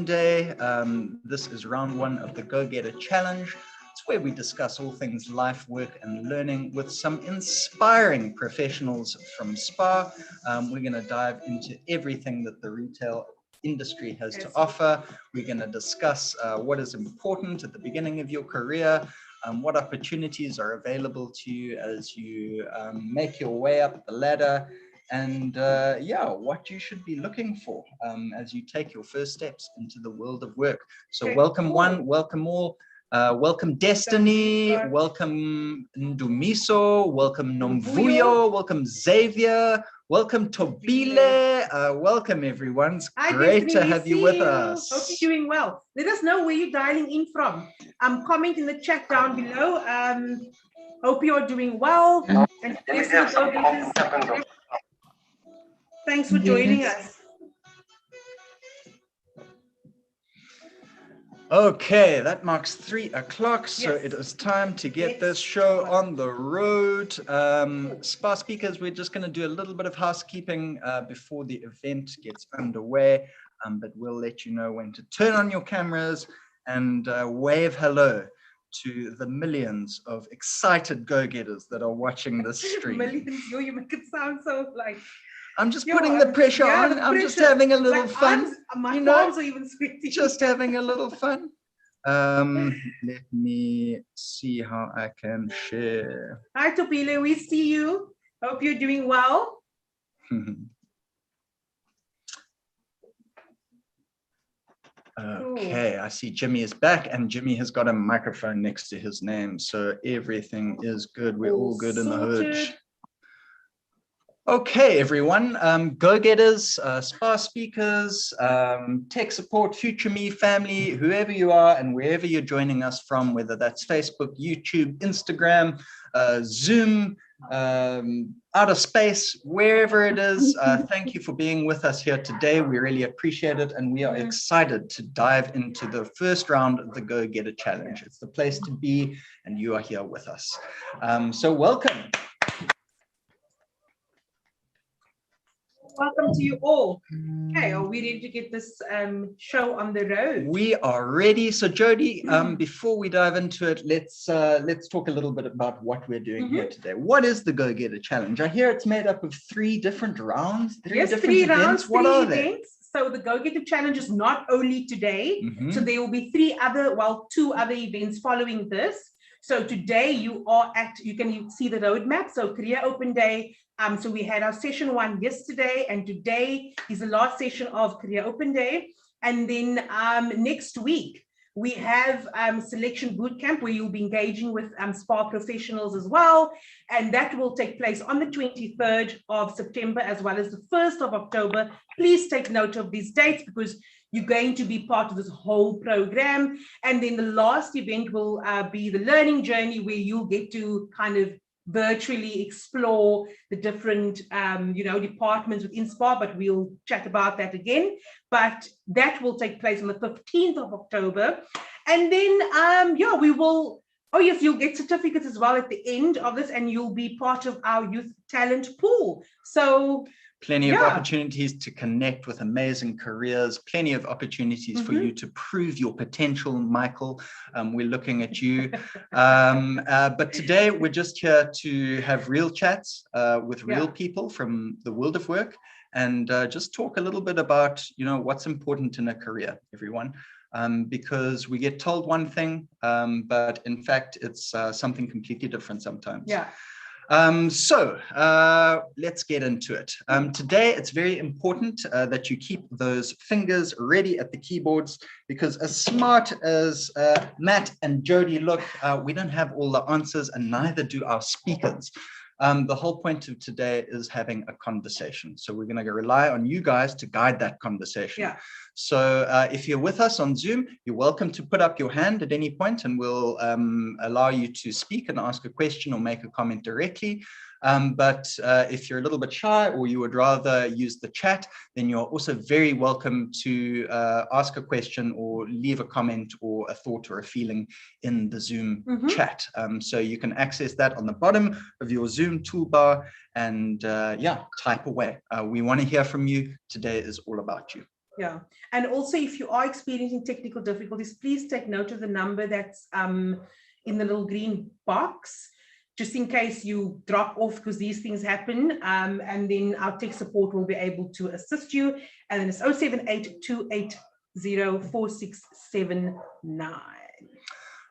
Day. This is round one of the Go Getter Challenge. It's where we discuss all things life, work, and learning with some inspiring professionals from SPAR. We're going to dive into everything that the retail industry has to offer. We're going to discuss what is important at the beginning of your career, what opportunities are available to you as you make your way up the ladder, and what you should be looking for as you take your first steps into the world of work. So welcome one, welcome all, welcome Destiny, welcome Ndumiso, welcome Nomvuyo, welcome Xavier, welcome Tobile, welcome everyone. It's great to have you with us. Hope you're doing well. Let us know where you're dialing in from. Comment in the chat down below. Hope you're doing well. And thanks for joining us. Okay, that marks 3 o'clock, so it is time to get this show on the road. SPAR speakers, we're just going to do a little bit of housekeeping before the event gets underway, but we'll let you know when to turn on your cameras and wave hello to the millions of excited go-getters that are watching this stream. Millions, you make it sound so like... I'm just putting the pressure on. I'm just having a little fun. My palms are even sweaty. Just having a little fun. Let me see how I can share. Hi, Topile. We see you. Hope you're doing well. Okay, I see Jimmy is back, and Jimmy has got a microphone next to his name, so everything is good. We're all good in the hood. Okay, everyone, go-getters, SPAR speakers, tech support, future me, family, whoever you are and wherever you're joining us from, whether that's Facebook, YouTube, Instagram, Zoom, outer space, wherever it is, thank you for being with us here today. We really appreciate it, and we are excited to dive into the first round of the Go Getter Challenge. It's the place to be, and you are here with us. So welcome. Welcome to you all. Okay, are we ready to get this show on the road? We are ready. So Jody, before we dive into it, let's talk a little bit about what we're doing here today. What is the Go Getter Challenge? I hear it's made up of 3 different rounds. Three rounds, what are they? So the Go Getter Challenge is not only today. So there will be 2 other events following this. So today you can see the roadmap. So Career Open Day. So we had our session 1 yesterday, and today is the last session of Career Open Day. And then next week, we have Selection Bootcamp, where you'll be engaging with SPAR professionals as well. And that will take place on the 23rd of September, as well as the 1st of October. Please take note of these dates, because you're going to be part of this whole program. And then the last event will be the learning journey, where you'll get to kind of virtually explore the different departments within SPAR, but we'll chat about that again. But that will take place on the 15th of October. And then we will, you'll get certificates as well at the end of this, and you'll be part of our youth talent pool. So plenty of opportunities to connect with amazing careers, plenty of opportunities for you to prove your potential, Michael. We're looking at you. But today we're just here to have real chats with real people from the world of work, and just talk a little bit about, what's important in a career, everyone. Because we get told one thing, but in fact, it's something completely different sometimes. So let's get into it. Today, it's very important that you keep those fingers ready at the keyboards, because as smart as Matt and Jody look, we don't have all the answers, and neither do our speakers. The whole point of today is having a conversation. So we're going to rely on you guys to guide that conversation. So if you're with us on Zoom, you're welcome to put up your hand at any point, and we'll allow you to speak and ask a question or make a comment directly. But if you're a little bit shy, or you would rather use the chat, then you're also very welcome to ask a question or leave a comment or a thought or a feeling in the Zoom chat. So you can access that on the bottom of your Zoom toolbar, and type away. We want to hear from you. Today is all about you. Yeah. And also, if you are experiencing technical difficulties, please take note of the number that's in the little green box, just in case you drop off, because these things happen. And then our tech support will be able to assist you. And then it's 078-280-4679.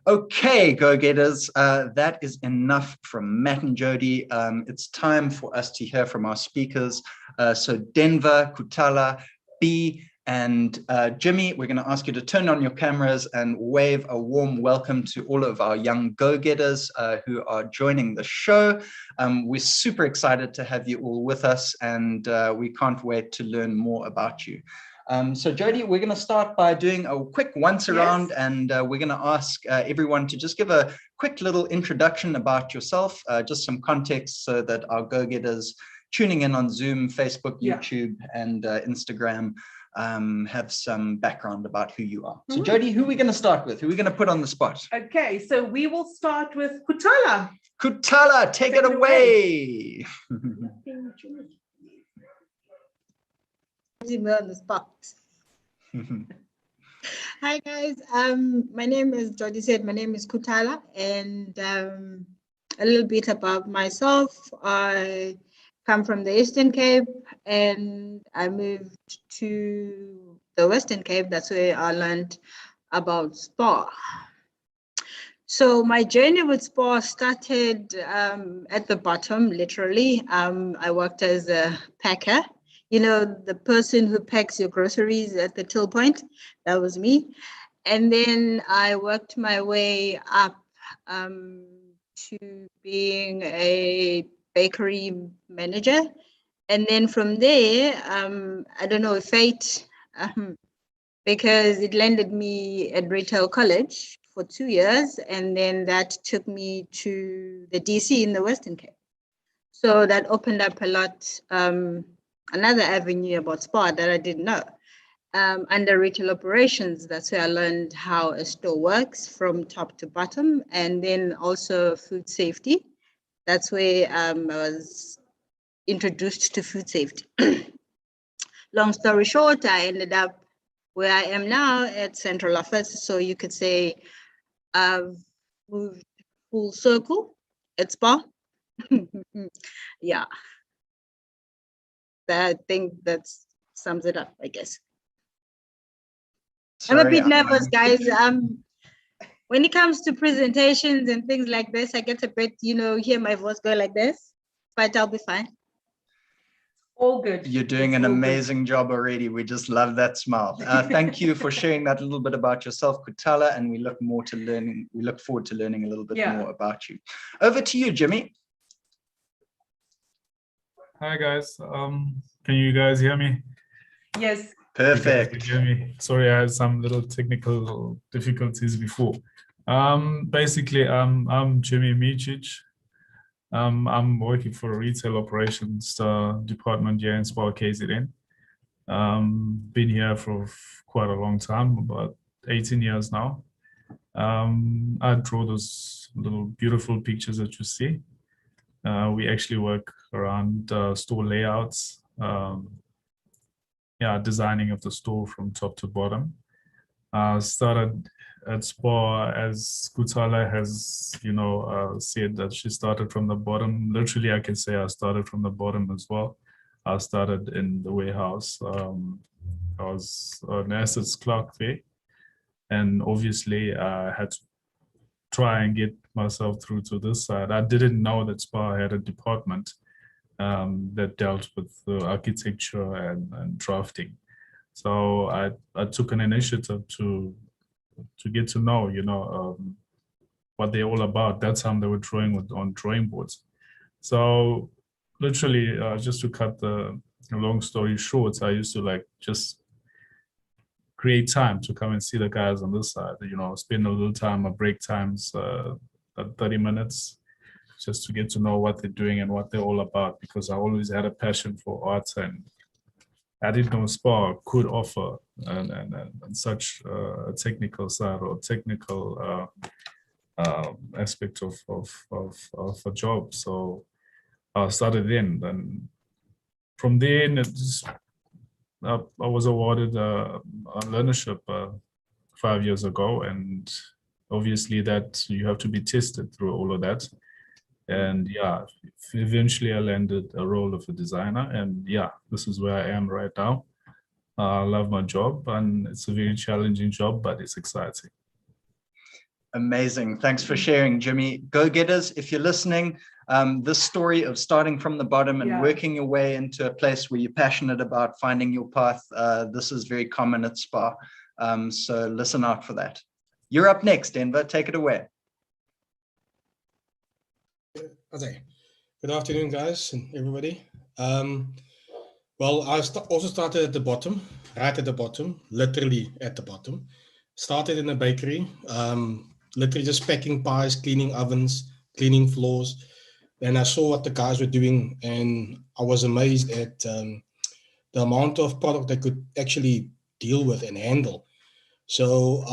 Okay, go-getters, that is enough from Matt and Jody. It's time for us to hear from our speakers. So Denver, Kuthala, B, and Jimmy, we're going to ask you to turn on your cameras and wave a warm welcome to all of our young go-getters who are joining the show. We're super excited to have you all with us, and we can't wait to learn more about you. So Jody, we're going to start by doing a quick once around, and we're going to ask everyone to just give a quick little introduction about yourself, just some context so that our go-getters tuning in on Zoom, Facebook, YouTube, and Instagram have some background about who you are. So Jody, who are we going to start with? Who are we going to put on the spot? Okay, so we will start with Kuthala. Kuthala, take it away. On the spot. Hi guys, my name is Jody said, my name is Kuthala, and a little bit about myself. I come from the Eastern Cape and I moved to the Western Cape. That's where I learned about SPAR. So my journey with SPAR started at the bottom, literally. I worked as a packer. You know, the person who packs your groceries at the till point, that was me. And then I worked my way up to being a bakery manager. And then from there, I don't know, fate, because it landed me at retail college for 2 years. And then that took me to the DC in the Western Cape. So that opened up a lot, another avenue about SPAR that I didn't know. Under retail operations, that's where I learned how a store works from top to bottom, and then also food safety. That's where I was introduced to food safety. Long story short, I ended up where I am now at Central Office. So you could say I've moved full circle at SPAR. Yeah. I think that sums it up, I guess. Sorry, I'm a bit nervous, guys. When it comes to presentations and things like this, I get a bit, hear my voice go like this, but I'll be fine. All good. You're doing an amazing job already. We just love that smile. Thank you for sharing that little bit about yourself, Kuthala, and we look forward to learning a little bit more about you. Over to you, Jimmy. Hi guys, can you guys hear me? Yes. Perfect. You hear me? Sorry, I had some little technical difficulties before. Basically, I'm Jimmy Micic. I'm working for a retail operations department here in SPAR KZN. Been here for quite a long time, about 18 years now. I draw those little beautiful pictures that you see. We actually work around store layouts, designing of the store from top to bottom. Started at SPAR, as Kuthala has, said that she started from the bottom. Literally, I can say I started from the bottom as well. I started in the warehouse. I was an assets clerk there, and obviously I had to try and get myself through to this side. I didn't know that SPAR had a department that dealt with the architecture and drafting. So I took an initiative to get to know, what they're all about. That's how they were drawing on drawing boards. So literally, just to cut the long story short, I used to just create time to come and see the guys on this side, spend a little time at break times, 30 minutes, just to get to know what they're doing and what they're all about, because I always had a passion for art, and I didn't know SPAR could offer and such a technical side or technical aspect of a job. So, I started in, and from there, it just, I was awarded a learnership 5 years ago, and obviously that you have to be tested through all of that. And yeah, eventually I landed a role of a designer, and yeah, this is where I am right now. I love my job, and it's a very challenging job, but it's exciting. Amazing. Thanks for sharing, Jimmy. Go-getters, if you're listening, this story of starting from the bottom and working your way into a place where you're passionate about finding your path, this is very common at SPAR. So listen out for that. You're up next, Denver. Take it away. Okay. Good afternoon, guys and everybody. Well, I also started at the bottom, right at the bottom, literally at the bottom. Started in a bakery, literally just packing pies, cleaning ovens, cleaning floors. And I saw what the guys were doing, and I was amazed at the amount of product they could actually deal with and handle. So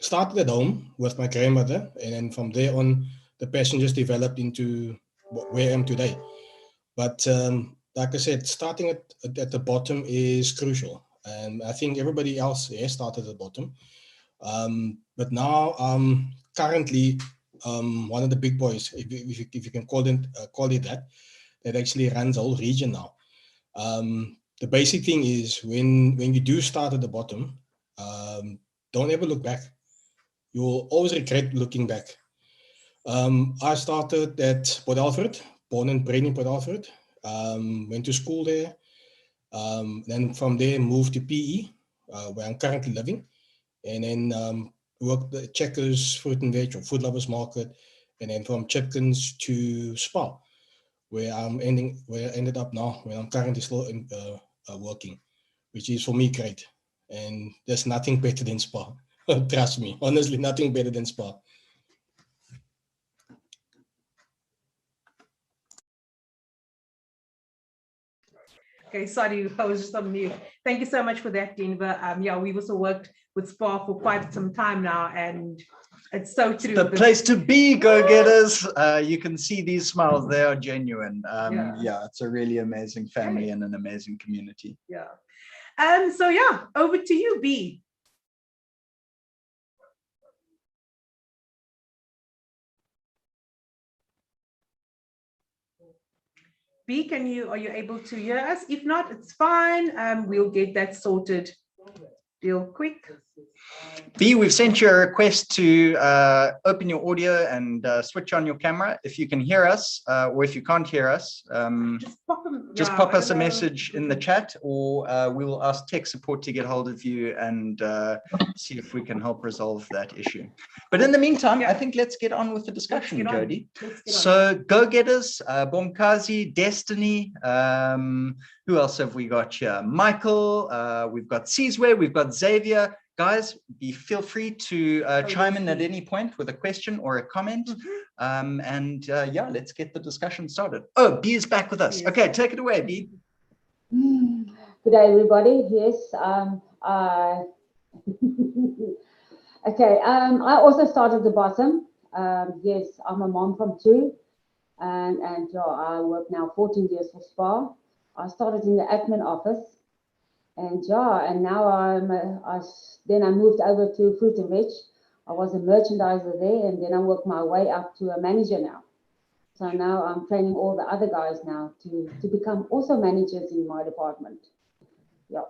started at home with my grandmother, and then from there on, the passion just developed into where I am today. But like I said, starting at the bottom is crucial. And I think everybody else has started at the bottom. But now, currently, one of the big boys, if you can call it that actually runs the whole region now. The basic thing is when you do start at the bottom, don't ever look back. You will always regret looking back. I started at Port Alfred, born and bred in Port Alfred. Went to school there. Then from there moved to PE, where I'm currently living. And then worked at Checkers Fruit and Veg or Food Lovers Market. And then from Chipkins to SPAR, where I ended up now, where I'm currently still working, which is for me great. And there's nothing better than SPAR. Trust me, honestly, nothing better than SPAR. Okay, sorry, I was just on mute. Thank you so much for that, Denver. Yeah, we've also worked with SPAR for quite some time now, and it's so true. The place to be, go-getters. You can see these smiles; they are genuine. Yeah, it's a really amazing family and an amazing community. Yeah. So yeah, over to you, B. B, are you able to hear us? If not, it's fine. We'll get that sorted real quick. B, we've sent you a request to open your audio and switch on your camera if you can hear us, or if you can't hear us, just pop us a message in the chat, or we will ask tech support to get hold of you and see if we can help resolve that issue. But in the meantime, I think let's get on with the discussion, Jody. So go-getters, Bomkazi, Destiny, who else have we got here? Michael, we've got Sizwe, we've got Xavier. Guys, feel free to chime in at any point with a question or a comment. Yeah, let's get the discussion started. Oh, B is back with us. Yes. Okay, take it away, B. Good day, everybody. Yes. Okay, I also started at the bottom. Yes, I'm a mom from two, and I work now 14 years for SPAR. I started in the admin office. And now then I moved over to Fruit and Veg. I was a merchandiser there, and then I worked my way up to a manager now. So now I'm training all the other guys now to become also managers in my department. Yeah.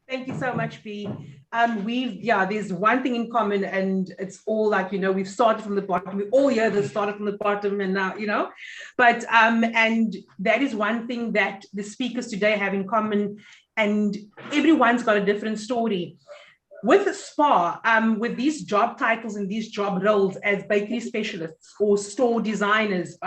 Thank you so much, B. There's one thing in common, and it's all like, we've started from the bottom. We all here that started from the bottom, and now, but and that is one thing that the speakers today have in common, and everyone's got a different story. With SPAR, with these job titles and these job roles as bakery specialists or store designers,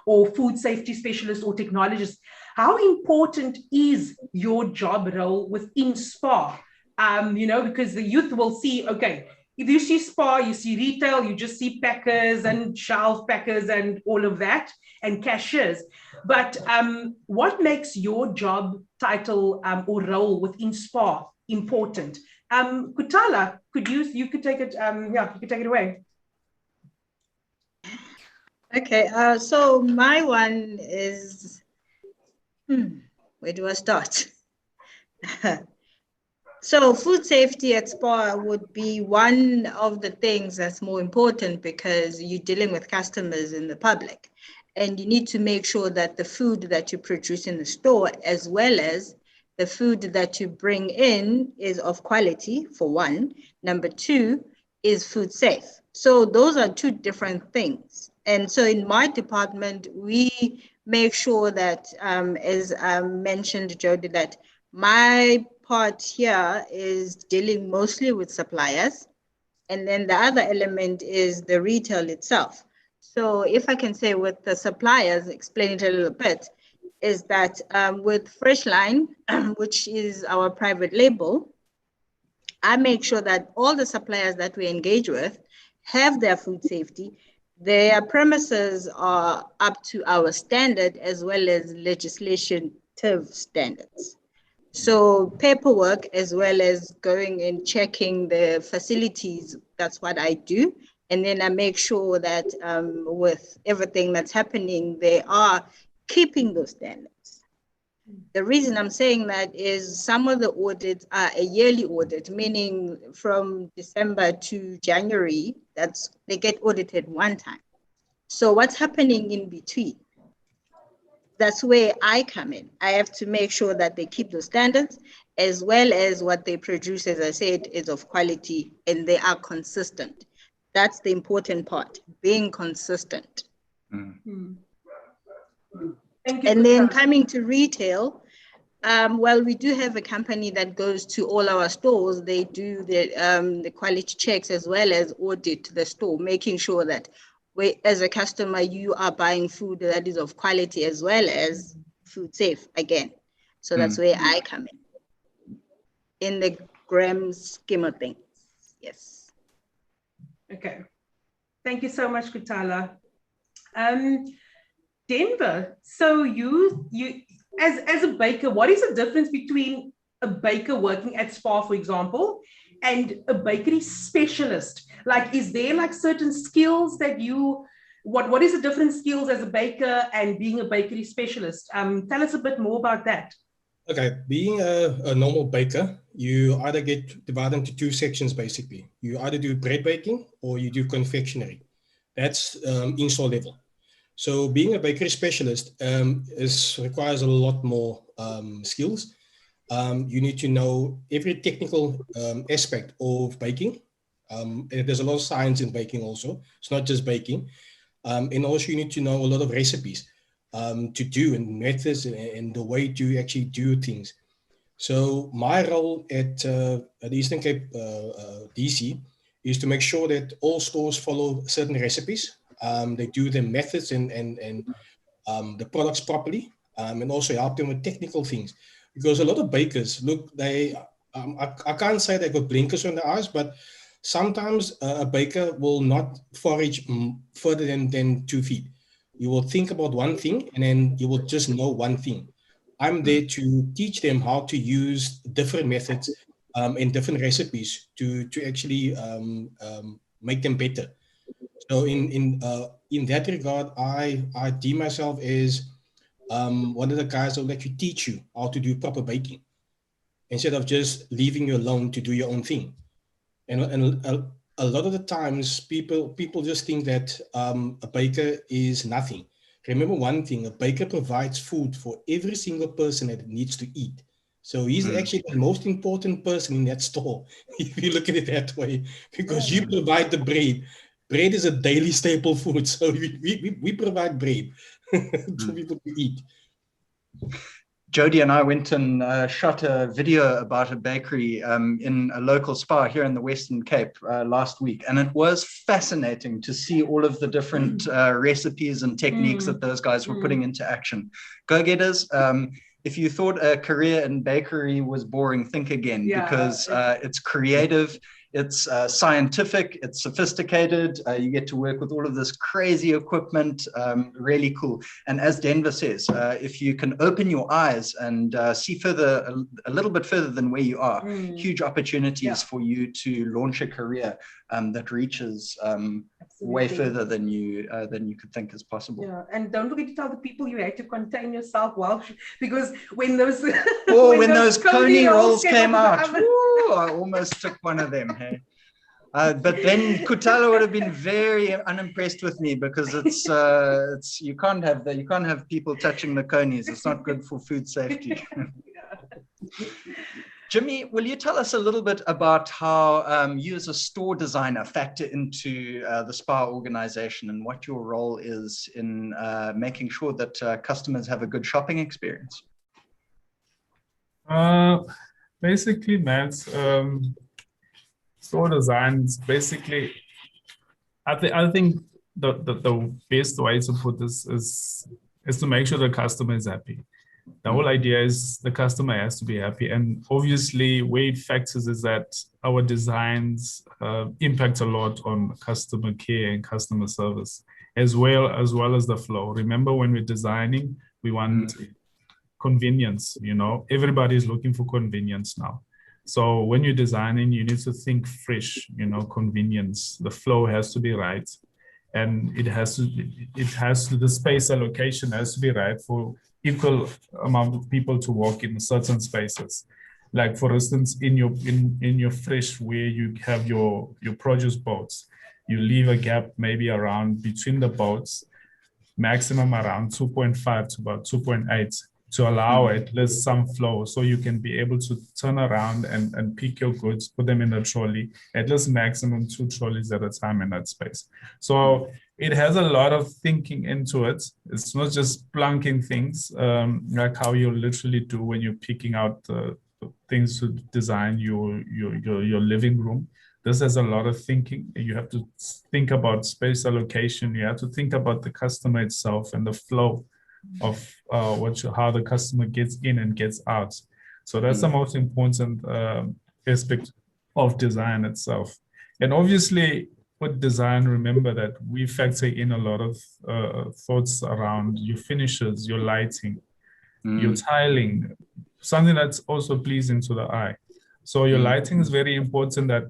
or food safety specialists or technologists, how important is your job role within SPAR? Because the youth will see, okay, if you see SPAR, you see retail, you just see packers and shelf packers and all of that, and cashiers. But what makes your job title or role within SPAR important? Kutala, you could take it, you could take it away. Okay, so my one is, Where do I start? So food safety at SPAR would be one of the things that's more important because you're dealing with customers and the public. And you need to make sure that the food that you produce in the store, as well as the food that you bring in, is of quality, for one. Number two, is food safe. So those are two different things. And so in my department, we make sure that, as mentioned, Jody, that my part here is dealing mostly with suppliers. And then the other element is the retail itself. So if I can say with the suppliers, explain it a little bit, is that with Freshline, which is our private label, I make sure that all the suppliers that we engage with have their food safety. Their premises are up to our standard as well as legislative standards. So paperwork, as well as going and checking the facilities, that's what I do. And then I make sure that with everything that's happening, they are keeping those standards. The reason I'm saying that is some of the audits are a yearly audit, meaning from December to January, they get audited one time. So what's happening in between? That's where I come in. I have to make sure that they keep those standards, as well as what they produce, as I said, is of quality and they are consistent. That's the important part, being consistent. Thank you. And then coming to retail, well, we do have a company that goes to all our stores. They do the quality checks as well as audit the store, making sure that as a customer, you are buying food that is of quality as well as food safe again. So that's where I come in the grand scheme of things. Yes. Okay. Thank you so much, Kuthala. Denver, so you as a baker, what is the difference between a baker working at SPAR, for example, and a bakery specialist? Like, is there like certain skills that what is the different skills as a baker and being a bakery specialist? Tell us a bit more about that. Okay, being a normal baker, you either get divided into two sections, basically. You either do bread baking or you do confectionery. That's in-store level. So being a bakery specialist requires a lot more skills. You need to know every technical aspect of baking. There's a lot of science in baking also. It's not just baking. And also you need to know a lot of recipes to do and methods and the way to actually do things. So my role at Eastern Cape DC is to make sure that all stores follow certain recipes. They do the methods and the products properly, and also help them with technical things. Because a lot of bakers, look, I can't say they got blinkers on their eyes, but sometimes a baker will not forage further than 2 feet. You will think about one thing and then you will just know one thing. I'm there to teach them how to use different methods and different recipes to actually make them better. So in that regard, I deem myself as one of the guys that will actually teach you how to do proper baking instead of just leaving you alone to do your own thing. And a lot of the times people just think that a baker is nothing. Remember one thing, a baker provides food for every single person that needs to eat. So he's actually the most important person in that store, if you look at it that way, because you provide the bread. Bread is a daily staple food, so we provide bread for people to eat. Jody and I went and shot a video about a bakery in a local SPAR here in the Western Cape last week. And it was fascinating to see all of the different recipes and techniques that those guys were putting into action. Go-getters, if you thought a career in bakery was boring, think again, because it's creative. It's scientific, it's sophisticated. You get to work with all of this crazy equipment, really cool. And as Denver says, if you can open your eyes and see further, a little bit further than where you are, huge opportunities for you to launch a career that reaches way further than you could think is possible. Yeah, and don't forget to tell the people you had to contain yourself well, because when those when those coney rolls came out, I almost took one of them. Hey, but then Kutalo would have been very unimpressed with me, because it's you can't have people touching the conies. It's not good for food safety. Jimmy, will you tell us a little bit about how you as a store designer factor into the SPAR organization, and what your role is in making sure that customers have a good shopping experience? Basically, Matt, store design is basically, I think the best way to put this is to make sure the customer is happy. The whole idea is the customer has to be happy. And obviously, where it factors is that our designs impact a lot on customer care and customer service, as well as the flow. Remember, when we're designing, we want convenience. Everybody is looking for convenience now. So when you're designing, you need to think fresh, convenience. The flow has to be right. And the space allocation has to be right for equal amount of people to walk in certain spaces. Like, for instance, in your fresh, where you have your produce boats, you leave a gap maybe around between the boats, maximum around 2.5 to about 2.8, to allow at least some flow, so you can be able to turn around and pick your goods, put them in a trolley, at least maximum 2 trolleys at a time in that space. So it has a lot of thinking into it. It's not just plunking things, like how you literally do when you're picking out the things to design your living room. This has a lot of thinking. You have to think about space allocation. You have to think about the customer itself and the flow of how the customer gets in and gets out. So that's the most important aspect of design itself. And obviously, with design, remember that we factor in a lot of thoughts around your finishes, your lighting, your tiling, something that's also pleasing to the eye. So your lighting is very important, that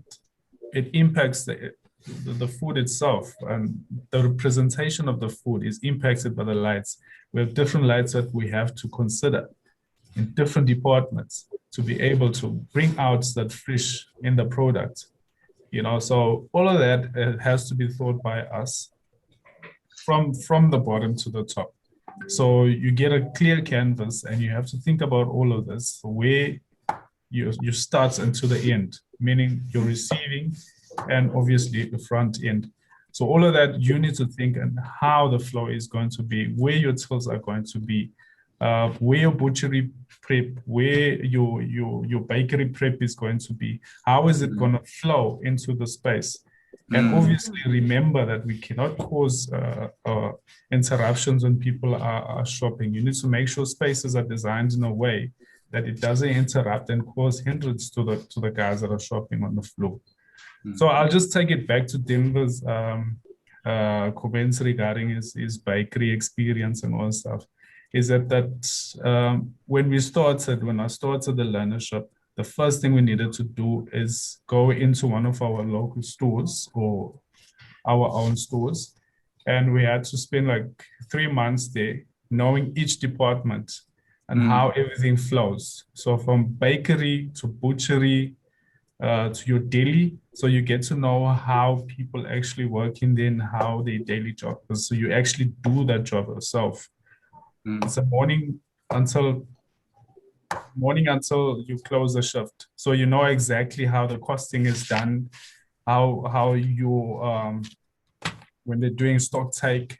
it impacts the food itself, and the representation of the food is impacted by the lights. We have different lights that we have to consider in different departments to be able to bring out that fresh in the product. So all of that has to be thought by us from the bottom to the top. So you get a clear canvas, and you have to think about all of this, where you start and to the end, meaning you're receiving and obviously the front end. So all of that, you need to think and how the flow is going to be, where your tills are going to be, where your butchery prep, where your bakery prep is going to be, how is it going to flow into the space. And obviously remember that we cannot cause interruptions when people are shopping. You need to make sure spaces are designed in a way that it doesn't interrupt and cause hindrance to the guys that are shopping on the floor. So I'll just take it back to Denver's comments regarding his bakery experience and all stuff. Is that when I started the learnership, the first thing we needed to do is go into one of our local stores or our own stores. And we had to spend like 3 months there, knowing each department and how everything flows. So from bakery to butchery to your deli. So you get to know how people actually work in there and how their daily job is. So you actually do that job yourself. It's a morning until you close the shift. So you know exactly how the costing is done, how you when they're doing stock take,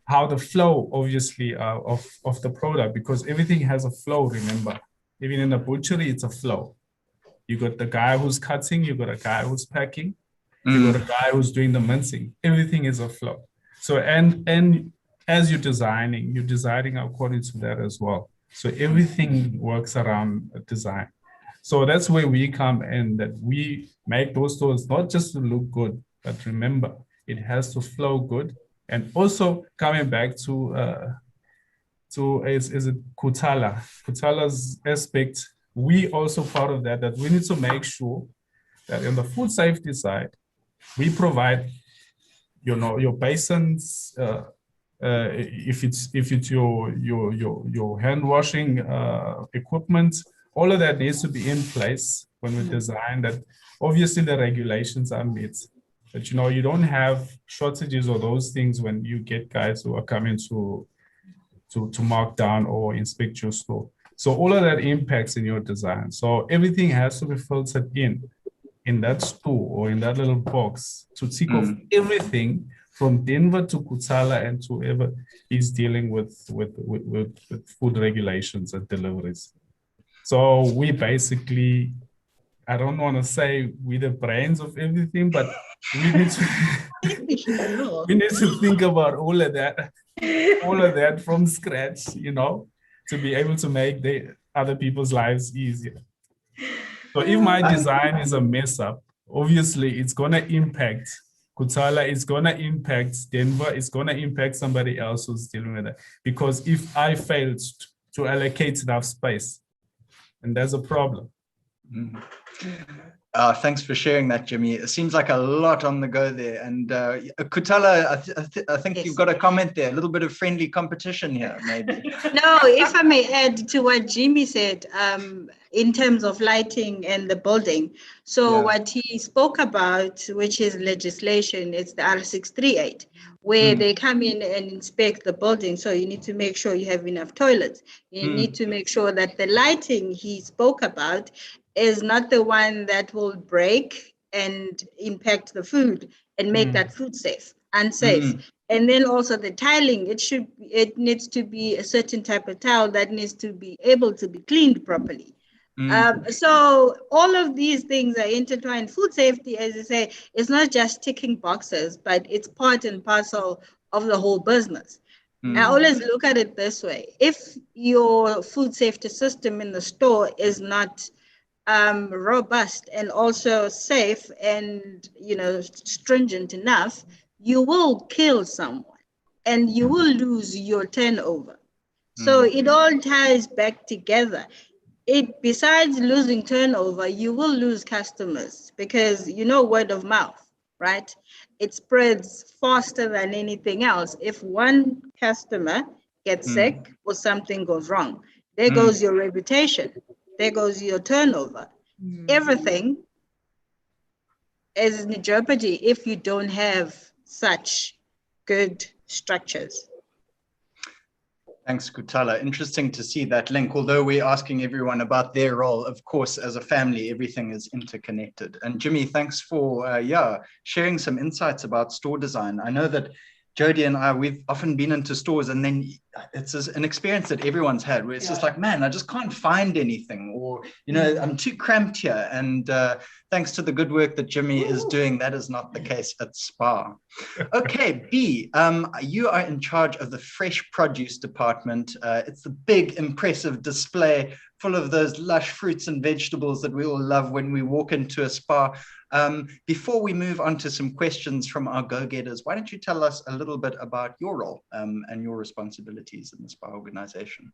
how the flow obviously of the product, because everything has a flow, remember. Even in a butchery, it's a flow. You got the guy who's cutting, you got a guy who's packing, you got a guy who's doing the mincing. Everything is a flow. So and as you're designing according to that as well. So everything works around design. So that's where we come in, that we make those stores not just to look good, but remember, it has to flow good. And also coming back to is it Kutala's aspect, we also part of that we need to make sure that on the food safety side, we provide, you know, your basins, if it's your hand washing equipment, all of that needs to be in place when we design that. Obviously, the regulations are met, but you know, you don't have shortages or those things when you get guys who are coming to mark down or inspect your store. So all of that impacts in your design. So everything has to be filtered in that store or in that little box to tick off everything from Denver to Kutala and to whoever is dealing with food regulations and deliveries. So we basically, I don't want to say we're the brains of everything, but we need to we need to think about all of that from scratch, you know, to be able to make the other people's lives easier. So if my design is a mess up, obviously it's going to impact Kutala, it's going to impact Denver, it's going to impact somebody else who's dealing with it. Because if I failed to allocate enough space, and there's a problem. Thanks for sharing that, Jimmy. It seems like a lot on the go there. And Kutala, I think Yes. you've got a comment there, a little bit of friendly competition here, maybe. No, if I may add to what Jimmy said, in terms of lighting and the building. So what he spoke about, which is legislation, it's the R638, where they come in and inspect the building. So you need to make sure you have enough toilets. You need to make sure that the lighting he spoke about is not the one that will break and impact the food and make that food unsafe. And then also the tiling, it needs to be a certain type of tile that needs to be able to be cleaned properly. So all of these things are intertwined. Food safety, as I say, is not just ticking boxes, but it's part and parcel of the whole business. I always look at it this way. If your food safety system in the store is not robust and also safe and, you know, stringent enough, you will kill someone and you will lose your turnover. So it all ties back together. Besides losing turnover, you will lose customers because, you know, word of mouth, right? It spreads faster than anything else. If one customer gets sick or something goes wrong, there goes your reputation, there goes your turnover. Everything is in jeopardy if you don't have such good structures. Thanks, Kutala. Interesting to see that link. Although we're asking everyone about their role, of course, as a family, everything is interconnected. And Jimmy, thanks for sharing some insights about store design. I know that Jody and I, we've often been into stores, and then it's an experience that everyone's had where it's just like, man, I just can't find anything, or, you know, I'm too cramped here. And thanks to the good work that Jimmy is doing, that is not the case at SPAR. Okay, B, you are in charge of the fresh produce department. It's the big, impressive display full of those lush fruits and vegetables that we all love when we walk into a SPAR. Before we move on to some questions from our go-getters, why don't you tell us a little bit about your role and your responsibilities in the SPAR organization?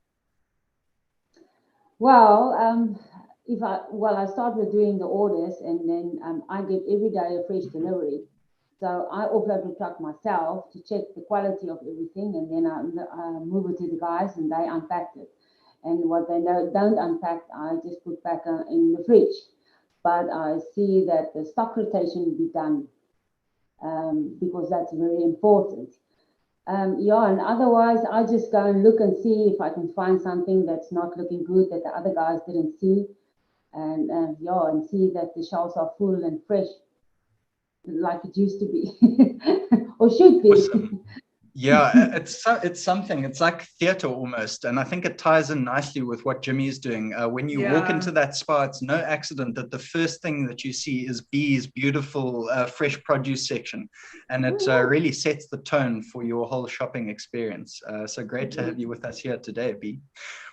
Well, I start with doing the orders, and then I get every day a fresh delivery. So I offload the truck myself to check the quality of everything, and then I move it to the guys and they unpack it. And what they don't unpack, I just put back in the fridge. But I see that the stock rotation be done because that's very important. And otherwise I just go and look and see if I can find something that's not looking good that the other guys didn't see, and see that the shelves are full and fresh like it used to be or should be. Awesome. Yeah, it's something. It's like theater almost, and I think it ties in nicely with what Jimmy is doing. When you walk into that SPAR, it's no accident that the first thing that you see is B's beautiful fresh produce section, and it really sets the tone for your whole shopping experience. So great to have you with us here today, B.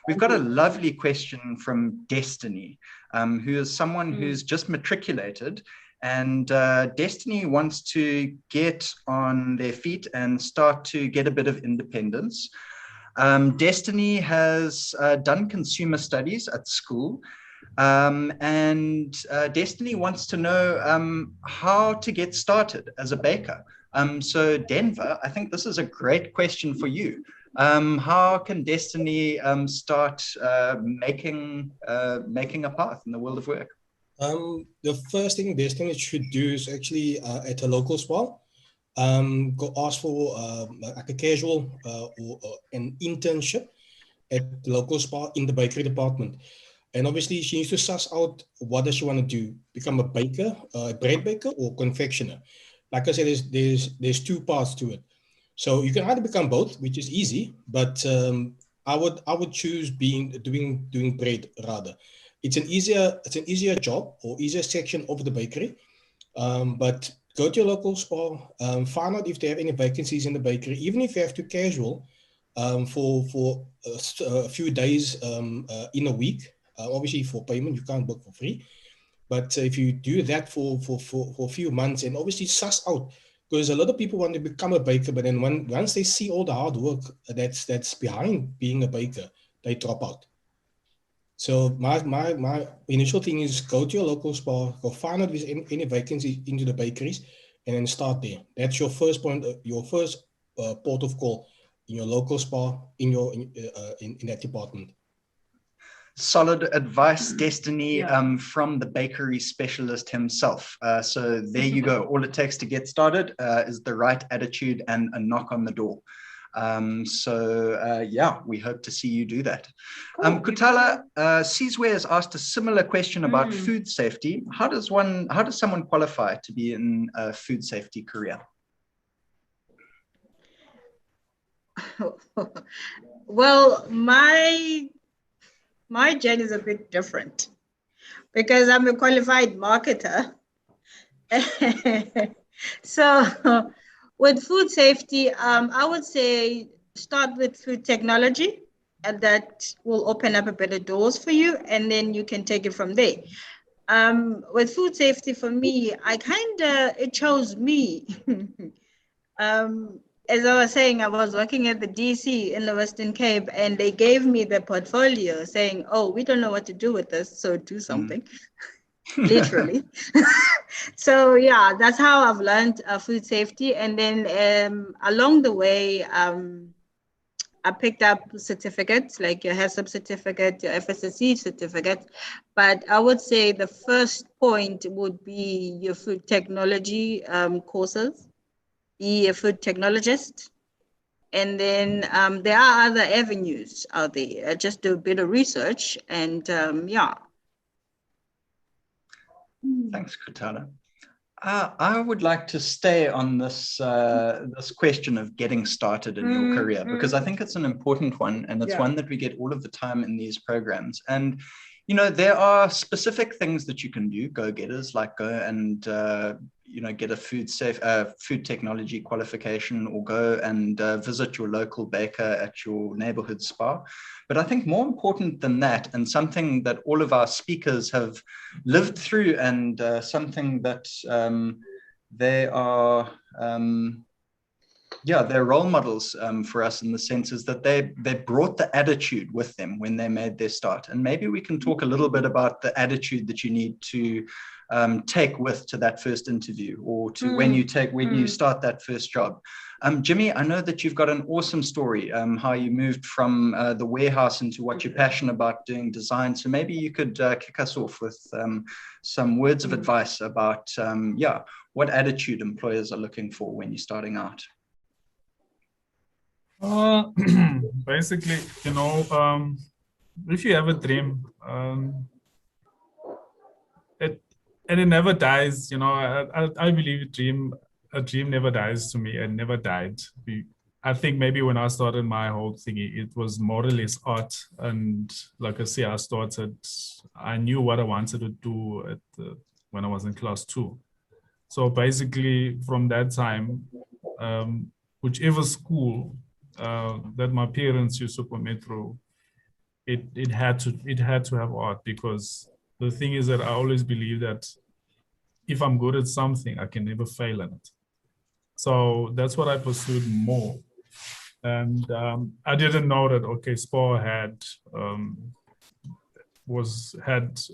We've got a lovely question from Destiny, who is someone who's just matriculated. And Destiny wants to get on their feet and start to get a bit of independence. Destiny has done consumer studies at school, and Destiny wants to know how to get started as a baker. So Denver, I think this is a great question for you. How can Destiny start making a path in the world of work? The first thing Destiny should do is actually at a local SPAR, go ask for like a casual or an internship at the local SPAR in the bakery department. And obviously she needs to suss out what does she want to do, become a baker, a bread baker or confectioner. Like I said, there's two paths to it. So you can either become both, which is easy, but I would choose doing bread rather. It's an easier job or easier section of the bakery. But go to your local SPAR, find out if they have any vacancies in the bakery, even if you have to casual for a few days in a week. Obviously for payment, you can't work for free. But if you do that for a few months and obviously suss out, because a lot of people want to become a baker, but then once they see all the hard work that's behind being a baker, they drop out. So my initial thing is go to your local SPAR, go find out if there's any vacancies into the bakeries, and then start there. That's your first point, your first port of call in your local SPAR in that department. Solid advice, Destiny, from the bakery specialist himself. So there you go. All it takes to get started is the right attitude and a knock on the door. Yeah, we hope to see you do that. Cool. Kutala, Sizwe has asked a similar question about food safety. How does someone qualify to be in a food safety career? Well, my journey is a bit different because I'm a qualified marketer. So with food safety, I would say start with food technology, and that will open up a better doors for you, and then you can take it from there. With food safety, for me, it chose me. As I was saying, I was working at the DC in the Western Cape, and they gave me the portfolio saying, oh, we don't know what to do with this, so do something. Literally. So yeah, that's how I've learned food safety. And then along the way, I picked up certificates like your HACCP certificate, your FSSC certificate. But I would say the first point would be your food technology courses, be a food technologist. And then there are other avenues out there. Just do a bit of research and yeah. Thanks, Kutala. I would like to stay on this this question of getting started in your career, because I think it's an important one, and it's one that we get all of the time in these programs. And you know, there are specific things that you can do, go-getters, like go and you know, get a food technology qualification, or go and visit your local baker at your neighborhood SPAR. But I think more important than that, and something that all of our speakers have lived through, and something that they are they're role models for us, in the sense is that they brought the attitude with them when they made their start. And maybe we can talk a little bit about the attitude that you need to take with to that first interview, or to when you start that first job. Jimmy, I know that you've got an awesome story, how you moved from the warehouse into what you're passionate about, doing design. So maybe you could kick us off with some words of advice about what attitude employers are looking for when you're starting out. Basically, you know, if you have a dream, it never dies. You know, I believe a dream never dies. To me, it never died. I think maybe when I started my whole thing, it was more or less art. And like I say, I knew what I wanted to do when I was in class 2. So basically from that time, whichever school that my parents used to put me through, it had to have art, because the thing is that I always believe that if I'm good at something, I can never fail in it. So that's what I pursued more. And I didn't know that, okay, SPAR had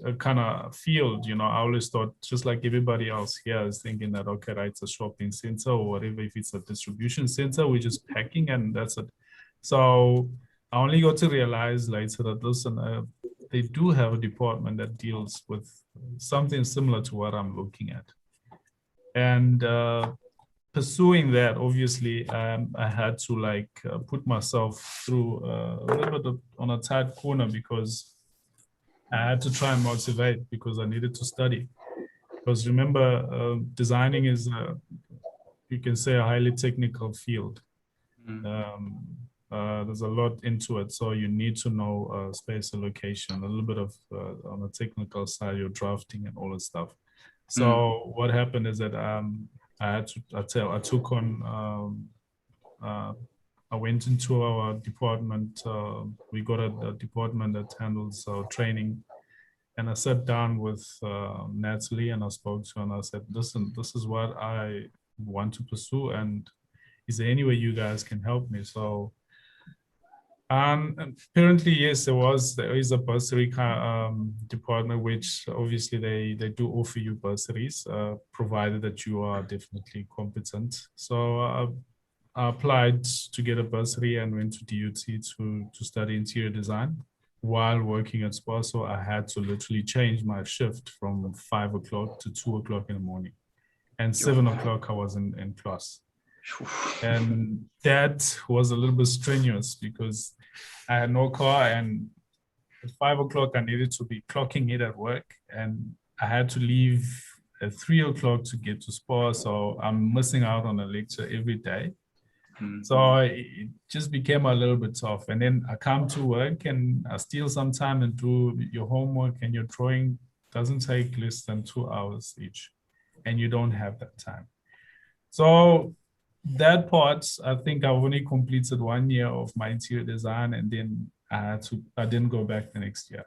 a kind of field, you know. I always thought, just like everybody else here is thinking that, okay, right, it's a shopping center or whatever. If it's a distribution center, we're just packing and that's it. So I only got to realize later that, listen, they do have a department that deals with something similar to what I'm looking at. And pursuing that, obviously, I had to put myself through a little bit on a tight corner, because I had to try and motivate, because I needed to study. Because remember, designing is, you can say, a highly technical field. There's a lot into it, so you need to know space allocation, a little bit of on the technical side, your drafting and all that stuff. So what happened is that I went into our department. We got a department that handles training, and I sat down with Natalie and I spoke to her and I said, listen, this is what I want to pursue, and is there any way you guys can help me? So apparently, yes, there is a bursary department, which obviously they do offer you bursaries, provided that you are definitely competent. So I applied to get a bursary and went to DUT to study interior design while working at SPAR. So I had to literally change my shift from 5 o'clock to 2 o'clock in the morning, and 7 o'clock I was in class. And that was a little bit strenuous, because I had no car, and at 5 o'clock I needed to be clocking it at work, and I had to leave at 3 o'clock to get to SPAR. So I'm missing out on a lecture every day. So it just became a little bit tough. And then I come to work and I steal some time and do your homework, and your drawing doesn't take less than 2 hours each, and you don't have that time. So that part, I think I only completed 1 year of my interior design, and then I didn't go back the next year.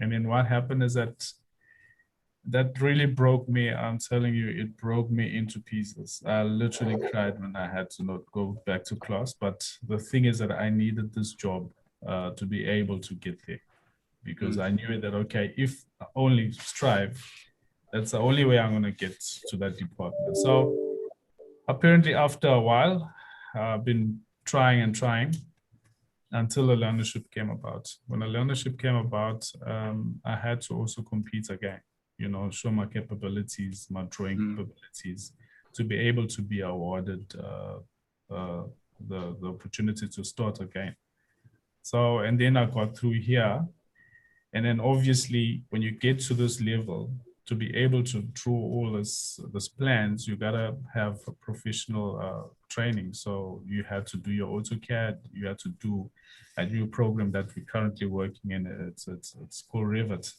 And then what happened is that really broke me. I'm telling you, it broke me into pieces. I literally cried when I had to not go back to class. But the thing is that I needed this job to be able to get there, because I knew that, okay, if I only strive, that's the only way I'm going to get to that department. So apparently after a while, I've been trying and trying until a learnership came about. When a learnership came about, I had to also compete again, you know, show my capabilities, my drawing capabilities, to be able to be awarded the opportunity to start again. So, and then I got through here. And then obviously, when you get to this level, to be able to draw all this plans, you gotta have a professional training. So you had to do your AutoCAD, you had to do a new program that we're currently working in. It's called Revit.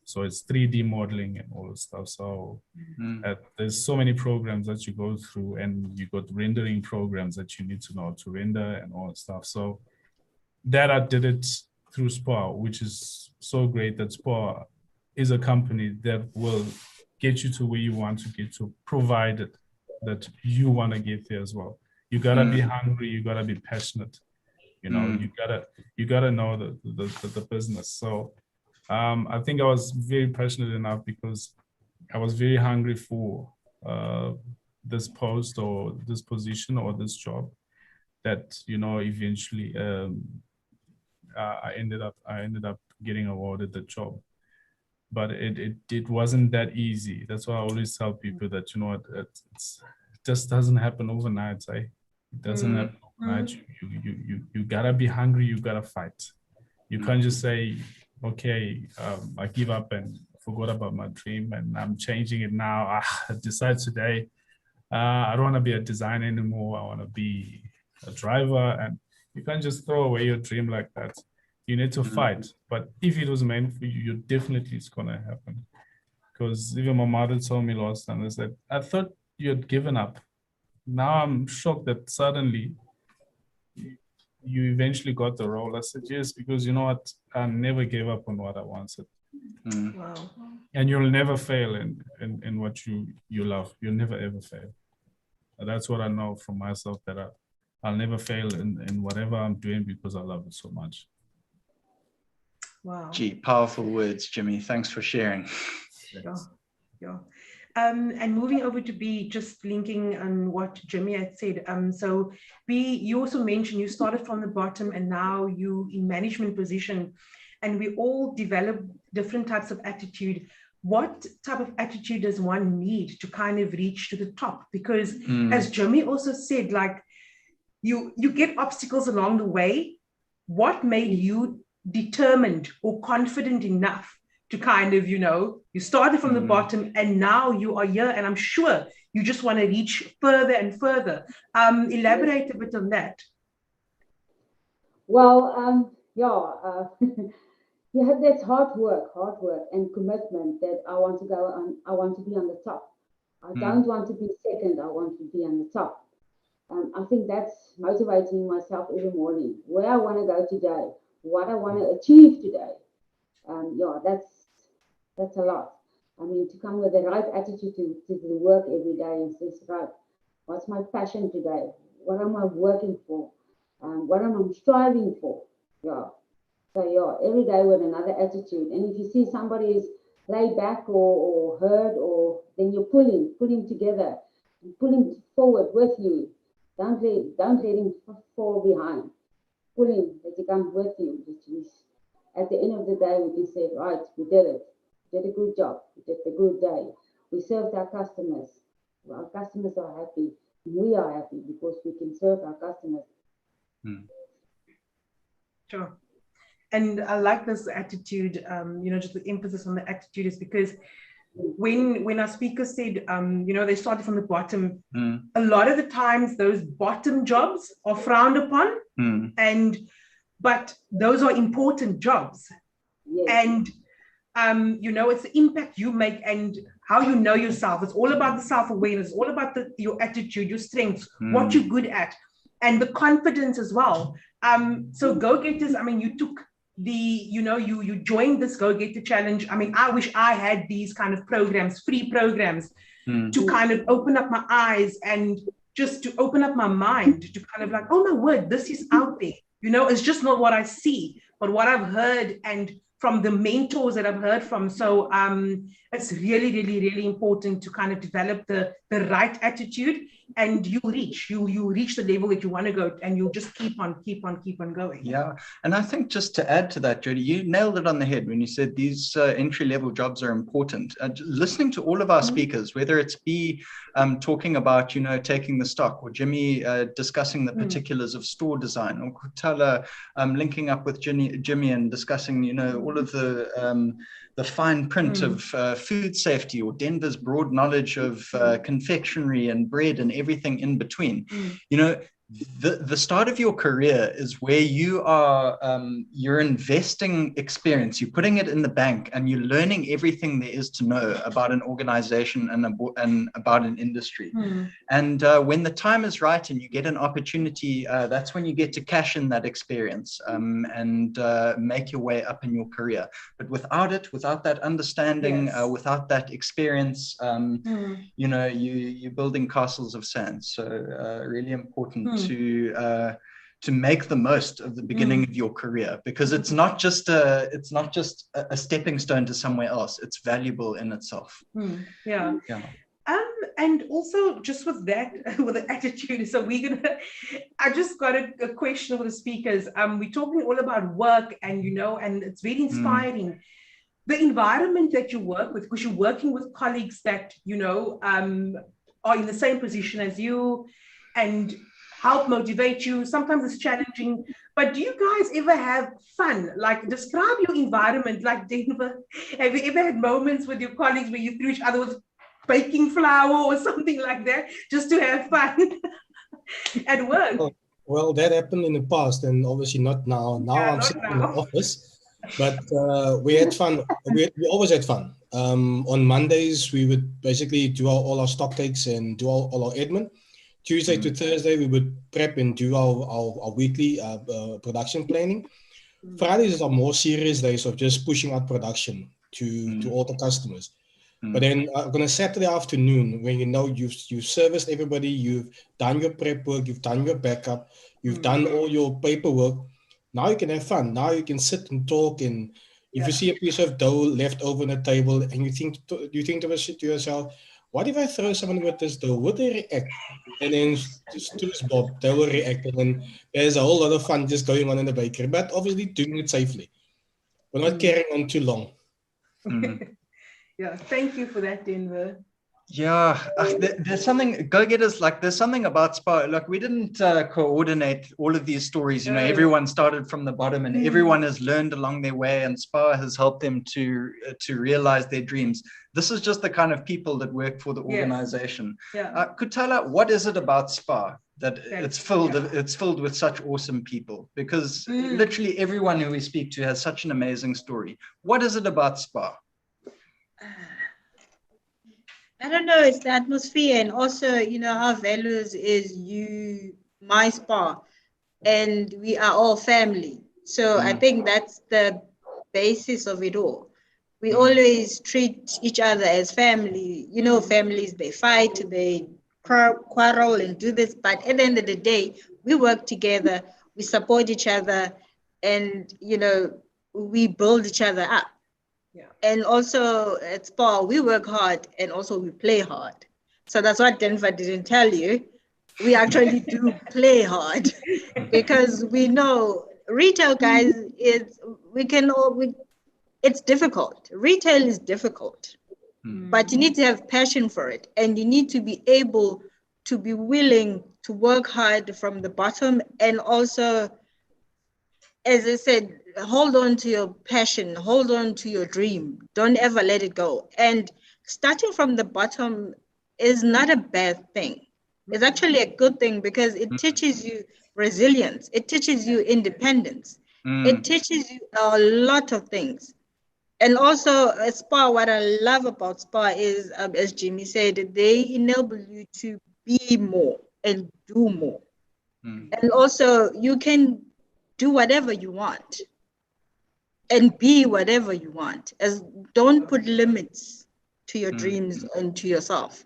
So it's 3D modeling and all that stuff. So there's so many programs that you go through, and you got rendering programs that you need to know how to render and all that stuff. So that I did it through SPAR, which is so great that SPAR is a company that will get you to where you want to get to, provided that you want to get there as well. You gotta be hungry, you gotta be passionate, you know, you gotta know the business. So I think I was very passionate enough, because I was very hungry for this post or this position or this job, that, you know, eventually I ended up getting awarded the job. But it wasn't that easy. That's why I always tell people that, you know what, it just doesn't happen overnight. It doesn't happen overnight. You gotta be hungry. You gotta fight. You can't just say, okay, I give up and forgot about my dream and I'm changing it now. I decide today, I don't want to be a designer anymore. I want to be a driver, and you can't just throw away your dream like that. You need to fight. But if it was meant for you, definitely it's gonna happen. Because even my mother told me last time, is that I thought you had given up. Now I'm shocked that suddenly you eventually got the role. I said, yes, because you know what? I never gave up on what I wanted. Wow. And you'll never fail in what you love. You'll never ever fail. And that's what I know from myself, that I'll never fail in whatever I'm doing because I love it so much. Wow. Gee, powerful words, Jimmy. Thanks for sharing. Yeah. Yeah. And moving over to B, just linking on what Jimmy had said. So B, you also mentioned you started from the bottom and now you in management position, and we all develop different types of attitude. What type of attitude does one need to kind of reach to the top? Because as Jimmy also said, like you get obstacles along the way. What made you determined or confident enough to kind of, you started from the bottom and now you are here, and I'm sure you just want to reach further and further. Elaborate a bit on that. Well, yeah, that's hard work and commitment that I want to go on. I want to be on the top. I don't want to be second. I want to be on the top. I think that's motivating myself every morning. Where I want to go today, what I want to achieve today. That's a lot. I mean, to come with the right attitude to the work every day and say, right, what's my passion today? What am I working for? What am I striving for? Yeah. So yeah, every day with another attitude. And if you see somebody is laid back or hurt, then you pull him together, pull him forward with you. Don't let him fall behind. Pull him, let him come with you. At the end of the day, we can say, right, we did it. We did a good job. We did a good day. We served our customers. Our customers are happy. We are happy because we can serve our customers. Sure. And I like this attitude, just the emphasis on the attitude is because when our speaker said, they started from the bottom, a lot of the times those bottom jobs are frowned upon, but those are important jobs. Yes. And, it's the impact you make and how you know yourself. It's all about the self-awareness, it's all about your attitude, your strengths, what you're good at, and the confidence as well. So Go-Getters, I mean, you took you joined this Go-Getter Challenge. I mean, I wish I had these kind of programs, free programs, to kind of open up my eyes and just to open up my mind to kind of like, oh my word, this is out there. It's just not what I see, but what I've heard and from the mentors that I've heard from. So it's really, really, really important to kind of develop the right attitude, and you reach the level that you want to go, and you'll just keep on going. Yeah. And I think just to add to that, Jody, you nailed it on the head when you said these entry-level jobs are important. Listening to all of our speakers, whether it's B talking about, taking the stock, or Jimmy discussing the particulars of store design, or Kutala linking up with Jimmy and discussing, all of the fine print of food safety, or Denver's broad knowledge of confectionery and bread and everything in between. The start of your career is where you are, you're investing experience, you're putting it in the bank, and you're learning everything there is to know about an organization and about an industry. And when the time is right and you get an opportunity, that's when you get to cash in that experience and make your way up in your career. But without that understanding, without that experience, you're building castles of sand. So really important to make the most of the beginning of your career, because it's not just a stepping stone to somewhere else. It's valuable in itself. Yeah. And also just with that, with the attitude. So I just got a question with the speakers. We're talking all about work, and and it's very inspiring. The environment that you work with, because you're working with colleagues that are in the same position as you, and help motivate you. Sometimes it's challenging, but do you guys ever have fun? Like, describe your environment, like Denver. Have you ever had moments with your colleagues where you threw each other with baking flour or something like that, just to have fun at work? Well, that happened in the past, and obviously not now. Now Yeah, I'm not sitting in the now. office, but we had fun. We always had fun. On Mondays, we would basically do all our stock takes and do all our admin. Tuesday to Thursday, we would prep and do our weekly production planning. Fridays are more serious days of just pushing out production to all the customers. But then on a Saturday afternoon, when you know you've serviced everybody, you've done your prep work, you've done your backup, you've done all your paperwork, now you can have fun. Now you can sit and talk, and if you see a piece of dough left over on the table, and you think to yourself, what if I throw someone with this dough? Would they react? And then just to this Bob, they will react, and then there's a whole lot of fun just going on in the bakery, but obviously doing it safely. We're not carrying on too long. Yeah, thank you for that, Denver. Yeah, there's something, go-getters, like there's something about SPAR. Like we didn't coordinate all of these stories. You know, everyone started from the bottom, and everyone has learned along their way, and SPAR has helped them to realize their dreams. This is just the kind of people that work for the organization. Kuthala, what is it about SPAR that it's filled with such awesome people? Because literally everyone who we speak to has such an amazing story. What is it about SPAR? I don't know, it's the atmosphere, and also, you know, our values is my SPAR, and we are all family. So I think that's the basis of it all. We always treat each other as family. You know, families, they fight, they quarrel and do this, but at the end of the day, we work together, we support each other, and, you know, we build each other up. And also at SPAR, we work hard and also we play hard. So that's what Denver didn't tell you. We actually do play hard because we know retail, guys, it's difficult. Retail is difficult, but you need to have passion for it, and you need to be able to be willing to work hard from the bottom, and also, as I said, hold on to your passion, hold on to your dream. Don't ever let it go. And starting from the bottom is not a bad thing. It's actually a good thing because it teaches you resilience. It teaches you independence. It teaches you a lot of things. And also, SPAR, what I love about SPAR is, as Jimmy said, they enable you to be more and do more. And also, you can do whatever you want and be whatever you want. As don't put limits to your dreams and to yourself.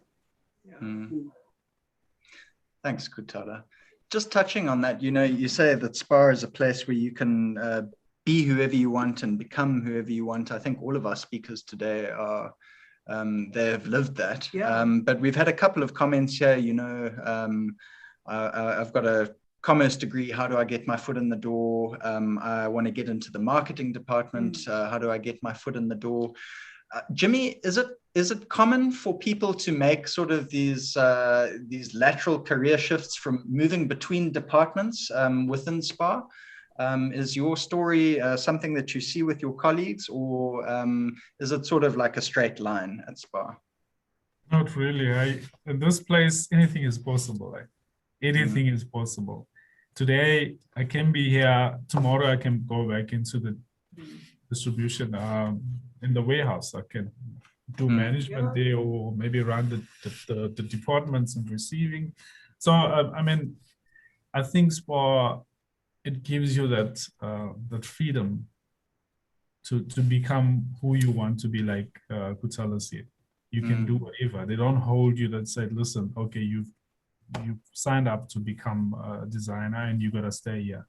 Thanks, Kuthala. Just touching on that, you know, you say that SPAR is a place where you can be whoever you want and become whoever you want. I think all of our speakers today are, they have lived that. But we've had a couple of comments here, you know, I've got a commerce degree. How do I get my foot in the door? I want to get into the marketing department. How do I get my foot in the door? Jimmy, is it common for people to make sort of these lateral career shifts from moving between departments within SPAR? Is your story something that you see with your colleagues, or is it sort of like a straight line at SPAR? Not really. In this place, anything is possible. Anything is possible. Today, I can be here. Tomorrow, I can go back into the distribution in the warehouse. I can do management there, or maybe run the departments and receiving. So, I mean, I think SPAR, it gives you that freedom to become who you want to be, like Kuthala said. You can do whatever. They don't hold you that said, listen, okay, you've signed up to become a designer and you got to stay here.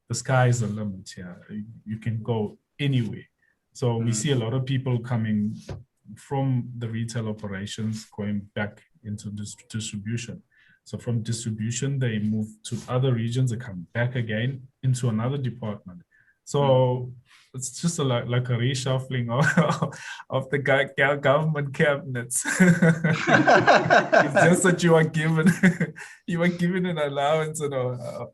The sky is the limit here. You can go anywhere. So we see a lot of people coming from the retail operations going back into distribution. So from distribution, they move to other regions, they come back again into another department. So it's just like a reshuffling of the government cabinets. It's just that you are given an allowance, you know,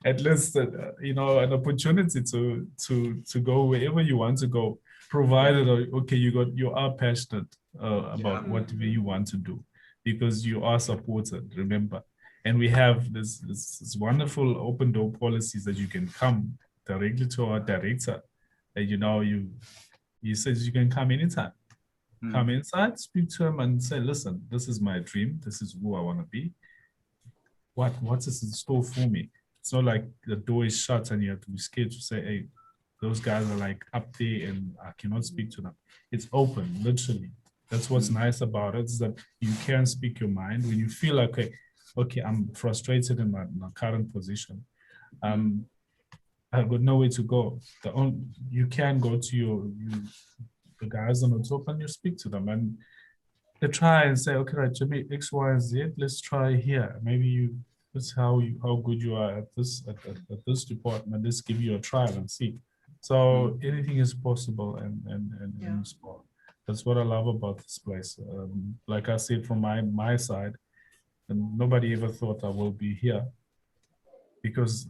at least you know, an opportunity to go wherever you want to go, provided okay, you are passionate about what you want to do, because you are supported, remember. And we have this wonderful open door policies that you can come directly to our director. And, you know, he says you can come anytime. Come inside, speak to him and say, listen, this is my dream. This is who I want to be. What is in store for me? It's not like the door is shut and you have to be scared to say, hey, those guys are like up there and I cannot speak to them. It's open, literally. That's what's nice about it, is that you can speak your mind when you feel like, okay, I'm frustrated in my current position. I've got nowhere to go. You can go to the guys on the top and you speak to them and they try and say, okay, right, Jimmy, X, Y, and Z, let's try here. Maybe that's how good you are at this department. Let's give you a trial and see. So anything is possible in sport. That's what I love about this place. Like I said, from my side, and nobody ever thought I will be here because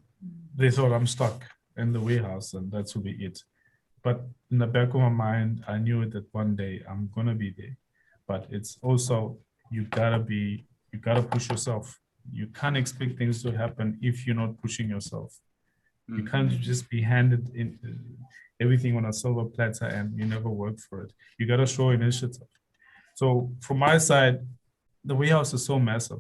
they thought I'm stuck in the warehouse and that's will be it. But in the back of my mind, I knew that one day I'm gonna be there. But it's also, you gotta push yourself. You can't expect things to happen if you're not pushing yourself. You can't just be handed in everything on a silver platter and you never work for it. You gotta show initiative. So from my side, the warehouse is so massive.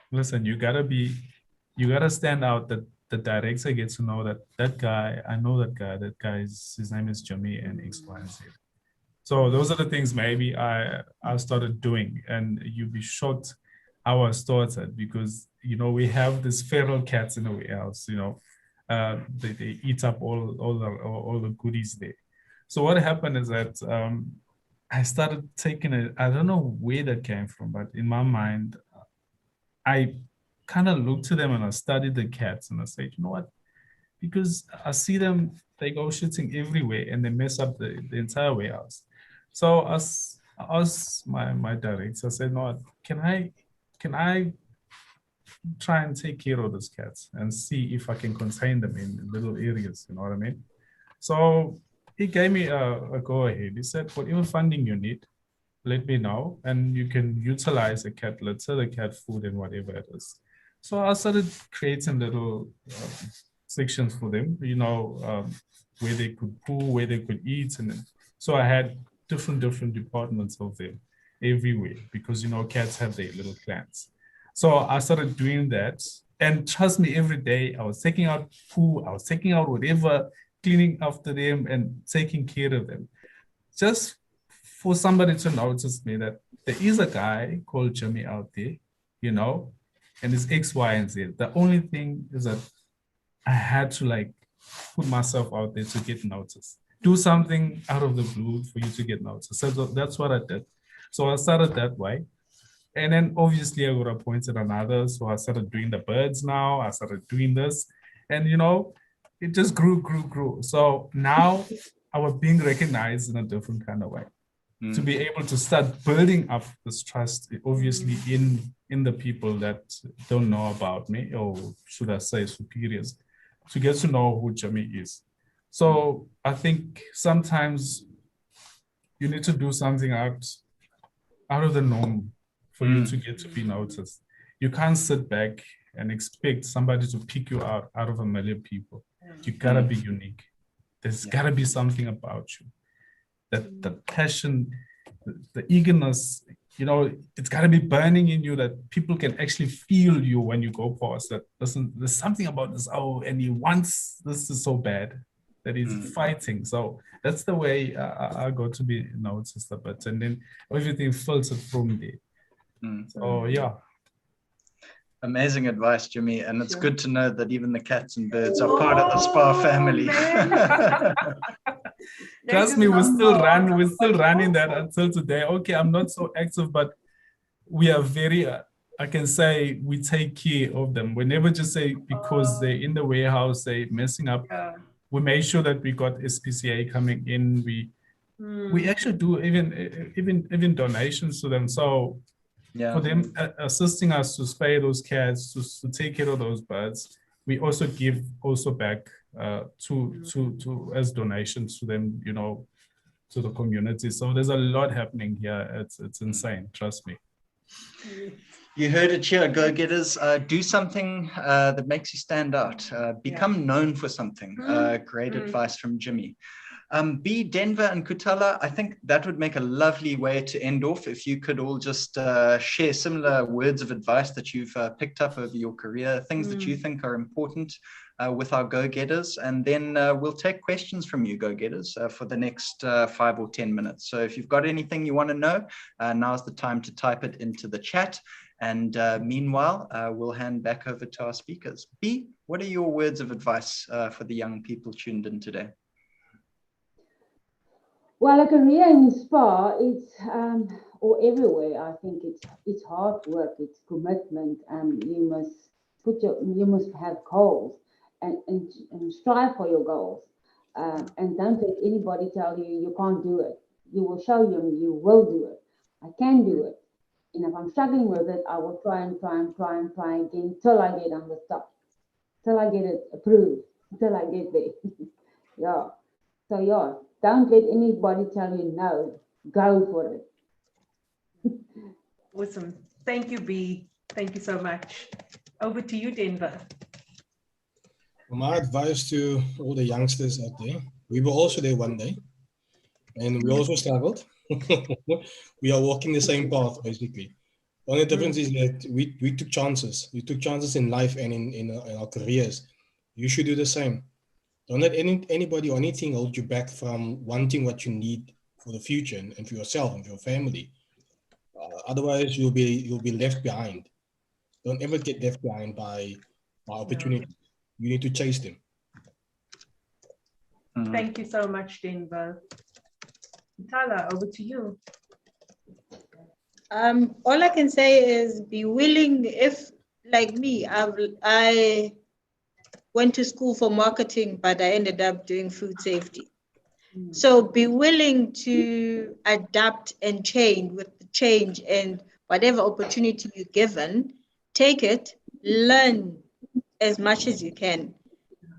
Listen, you gotta stand out, that the director gets to know that guy, I know that guy, his name is Jimmy and X, Y, and Z. So those are the things maybe I started doing, and you'd be shocked how I started, because, you know, we have these feral cats in the warehouse, you know, they eat up all the goodies there. So what happened is that I started taking it, I don't know where that came from, but in my mind, I kind of looked to them and I studied the cats and I said, you know what? Because I see them, they go shitting everywhere and they mess up the entire warehouse. So I asked my director, I said, no, can I try and take care of those cats and see if I can contain them in little areas, you know what I mean? So he gave me a go ahead. He said, whatever funding you need, let me know, and you can utilize the cat litter, the cat food, and whatever it is. So I started creating little sections for them, you know, where they could poo, where they could eat. And so I had different departments of them everywhere, because, you know, cats have their little clans. So I started doing that. And trust me, every day I was taking out poo, I was taking out whatever, cleaning after them and taking care of them. Just for somebody to notice me that there is a guy called Jimmy out there, you know, and it's X, Y, and Z. The only thing is that I had to like put myself out there to get noticed. Do something out of the blue for you to get noticed. So that's what I did. So I started that way. And then obviously I got appointed another. So I started doing the birds now. I started doing this. And, you know, it just grew. So now I was being recognized in a different kind of way. To be able to start building up this trust, obviously in the people that don't know about me, or should I say superiors, to get to know who Jimmy is. So I think sometimes you need to do something out of the norm for you to get to be noticed. You can't sit back and expect somebody to pick you out of a million people. You gotta be unique. There's gotta be something about you. That the passion, the eagerness, you know, it's got to be burning in you, that people can actually feel you when you go past. That, listen, there's something about this, and he wants this is so bad that he's fighting. So that's the way I got to be noticed a bit, and then everything filtered from there. So yeah. Amazing advice, Jimmy. And it's good to know that even the cats and birds are part of the SPAR family. Trust me, we're still running that until today. Okay, I'm not so active, but we are very, I can say we take care of them. We never just say because they're in the warehouse, they're messing up. We make sure that we got SPCA coming in. We actually do even donations to them. So for them assisting us to spay those cats, to take care of those birds, we also give back to as donations to them, you know, to the community. So there's a lot happening here. It's insane, trust me. You heard it here, go-getters. Do something that makes you stand out. Become known for something. Great advice from Jimmy. B, Denver and Kutala, I think that would make a lovely way to end off if you could all just share similar words of advice that you've picked up over your career, things that you think are important with our go-getters, and then we'll take questions from you go-getters for the next 5 or 10 minutes. So if you've got anything you want to know, now's the time to type it into the chat. And meanwhile, we'll hand back over to our speakers. B, what are your words of advice for the young people tuned in today? Well, a career in SPAR, it's or everywhere. I think it's hard work, it's commitment, and you must have goals and strive for your goals, and don't let anybody tell you you can't do it. You will show them you will do it. I can do it, and if I'm struggling with it, I will try again till I get on the top, till I get it approved, till I get there. Yeah. So yeah. Don't let anybody tell you no. Go for it. Awesome. Thank you, B. Thank you so much. Over to you, Denver. My advice to all the youngsters out there, we were also there one day, and we also struggled. We are walking the same path, basically. The only difference is that we took chances. We took chances in life and in our careers. You should do the same. Don't let anybody or anything hold you back from wanting what you need for the future and for yourself and for your family. Otherwise, you'll be left behind. Don't ever get left behind by opportunities. You need to chase them. Thank you so much, Denver. Tala, over to you. All I can say is be willing. If, like me, I went to school for marketing, but I ended up doing food safety. So be willing to adapt and change with the change, and whatever opportunity you're given, take it, learn as much as you can,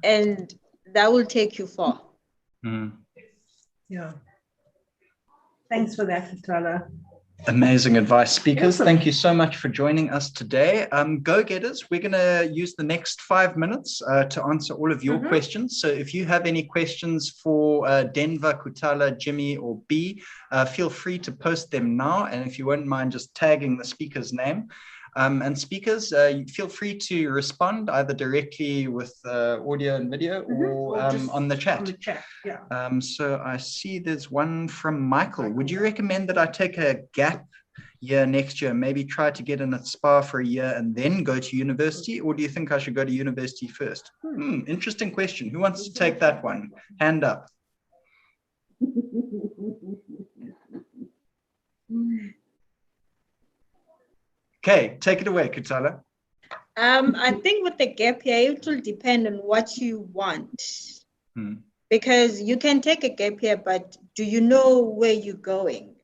and that will take you far. Yeah. Thanks for that, Tala. Amazing advice, speakers. Awesome. Thank you so much for joining us today. Go-getters, we're going to use the next 5 minutes to answer all of your questions. So if you have any questions for Denver, Kutala, Jimmy, or B, feel free to post them now. And if you won't mind just tagging the speaker's name. And speakers, feel free to respond either directly with audio and video or on the chat. On the chat, yeah. So I see there's one from Michael. Would you recommend that I take a gap year next year, maybe try to get in at SPAR for a year and then go to university? Or do you think I should go to university first? Interesting question. Who wants to take that one? Hand up. Okay, take it away, Kutala. I think with the gap year, it will depend on what you want. Because you can take a gap year, but do you know where you're going?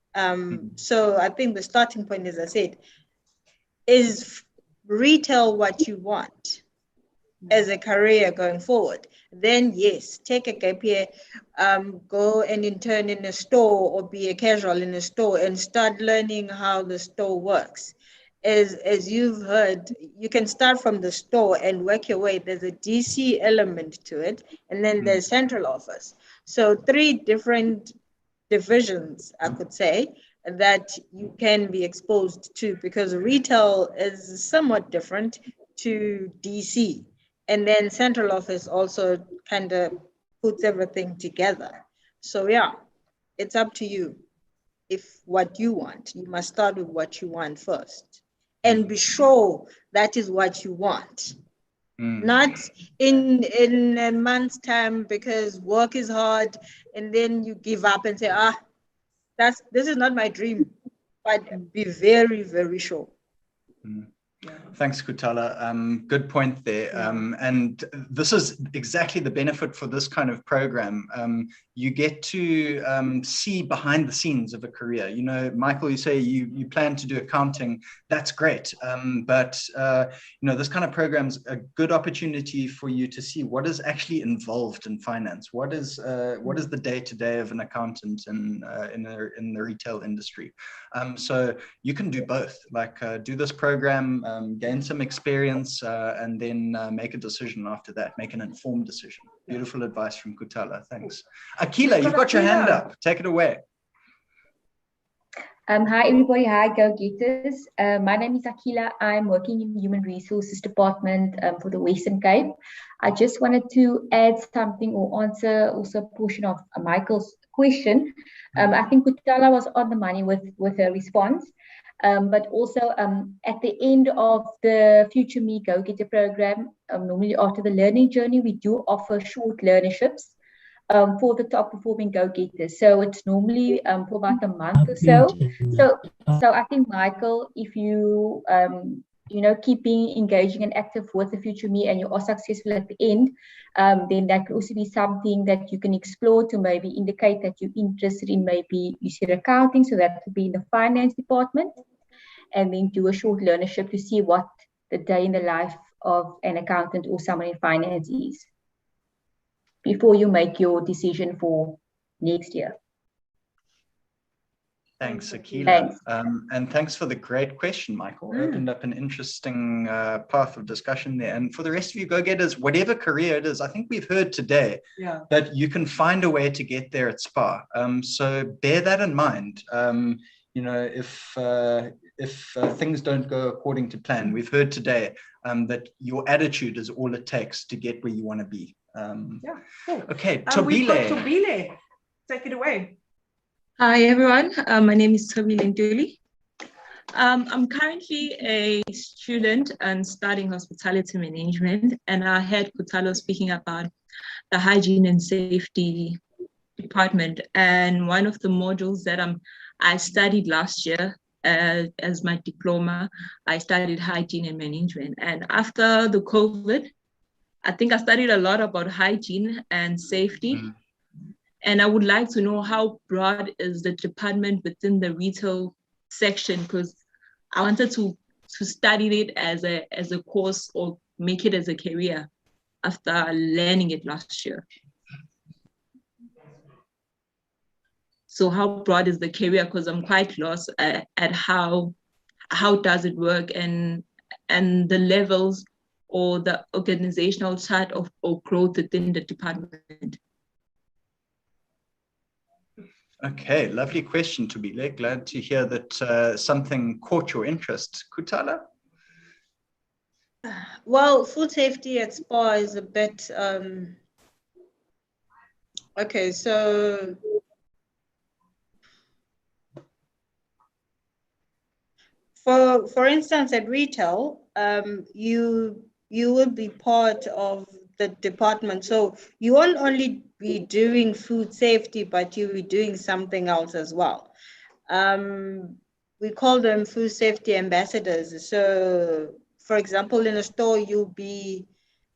So I think the starting point, as I said, is retail what you want as a career going forward. Then yes, take a gap year, go and intern in a store or be a casual in a store and start learning how the store works. As you've heard, you can start from the store and work your way. There's a DC element to it, and then there's central office. So 3 different divisions, I could say, that you can be exposed to, because retail is somewhat different to DC. And then central office also kind of puts everything together. So yeah, it's up to you. If what you want, you must start with what you want first. And be sure that is what you want. Not in a month's time because work is hard and then you give up and say, this is not my dream. But be very, very sure. Thanks, Kuthala. Good point there. And this is exactly the benefit for this kind of program. You get to see behind the scenes of a career. You know, Michael, you say you plan to do accounting. That's great. But you know, this kind of program's a good opportunity for you to see what is actually involved in finance. What is the day-to-day of an accountant in the retail industry? So you can do both. Like do this program. Gain some experience, and then make a decision after that, make an informed decision. Beautiful advice from Kuthala. Thanks. Akila, you've got your hand up. Take it away. Hi, everybody. Hi, go-getters. My name is Akila. I'm working in the Human Resources Department for the Western Cape. I just wanted to add something or answer also a portion of Michael's question. I think Kuthala was on the money with her response. But also at the end of the Future Me Go-Getter program, normally after the learning journey, we do offer short learnerships for the top performing go-getters. So it's normally for about a month or so. So I think, Michael, if you, keeping engaging and active with the Future Me and you are successful at the end, then that could also be something that you can explore to maybe indicate that you're interested in maybe you said accounting, so that would be in the finance department, and then do a short learnership to see what the day in the life of an accountant or someone in finance is before you make your decision for next year. Thanks, Akila. Thanks. And thanks for the great question, Michael. Opened up an interesting path of discussion there. And for the rest of you go-getters, whatever career it is, I think we've heard today that you can find a way to get there at SPAR. So bear that in mind. You know, if things don't go according to plan, we've heard today that your attitude is all it takes to get where you want to be. Cool. Okay, We've got Tobile. Tobile. Take it away. Hi, everyone. My name is Tobile Nduli. I'm currently a student and studying hospitality management, and I heard Kuthala speaking about the hygiene and safety department. And one of the modules that I studied last year as my diploma, I studied hygiene and management. And after the COVID, I think I studied a lot about hygiene and safety. And I would like to know how broad is the department within the retail section, because I wanted to study it as a course or make it as a career after learning it last year. So how broad is the career? Because I'm quite lost at how does it work and the levels or the organizational chart of growth within the department. Okay, lovely question, Tobile. Glad to hear that something caught your interest. Kuthala? Well, food safety at SPAR is a bit, okay, so for instance, at retail, you will be part of the department. So you won't only be doing food safety, but you'll be doing something else as well. We call them food safety ambassadors. So for example, in a store, you'll be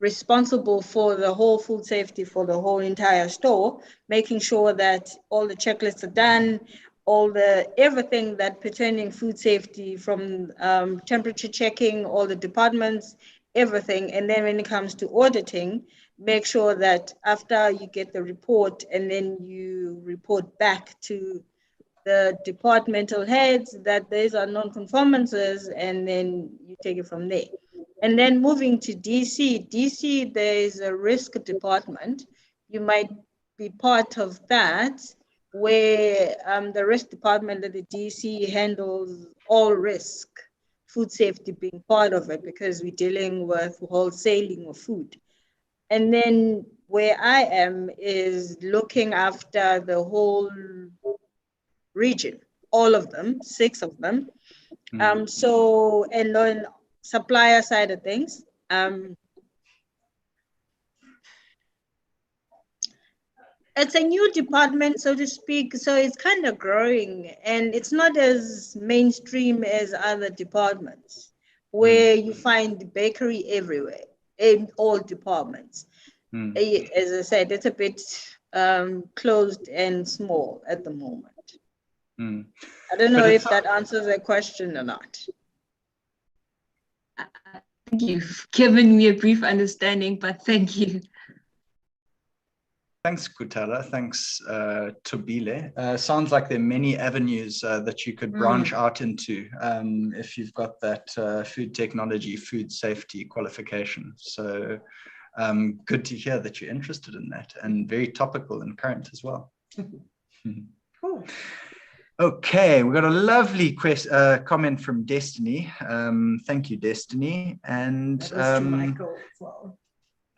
responsible for the whole food safety for the whole entire store, making sure that all the checklists are done, everything that pertaining food safety, from temperature checking, all the departments, everything. And then when it comes to auditing, make sure that after you get the report and then you report back to the departmental heads that these are non-conformances, and then you take it from there. And then moving to DC, there is a risk department. You might be part of that, where the risk department of the DC handles all risk, food safety being part of it, because we're dealing with wholesaling of food. And then where I am is looking after the whole region, all of them, 6 of them. So, and on supplier side of things, it's a new department, so to speak, so it's kind of growing, and it's not as mainstream as other departments. where you find bakery everywhere in all departments. As I said, it's a bit closed and small at the moment. I don't know if that answers the question or not. I think you've given me a brief understanding, but thank you. Thanks, Kutala. Thanks, Tobile. Sounds like there are many avenues that you could branch out into if you've got that food technology, food safety qualification. So good to hear that you're interested in that, and very topical and current as well. Cool. Okay, we got a lovely comment from Destiny. Thank you, Destiny. And to Michael as well.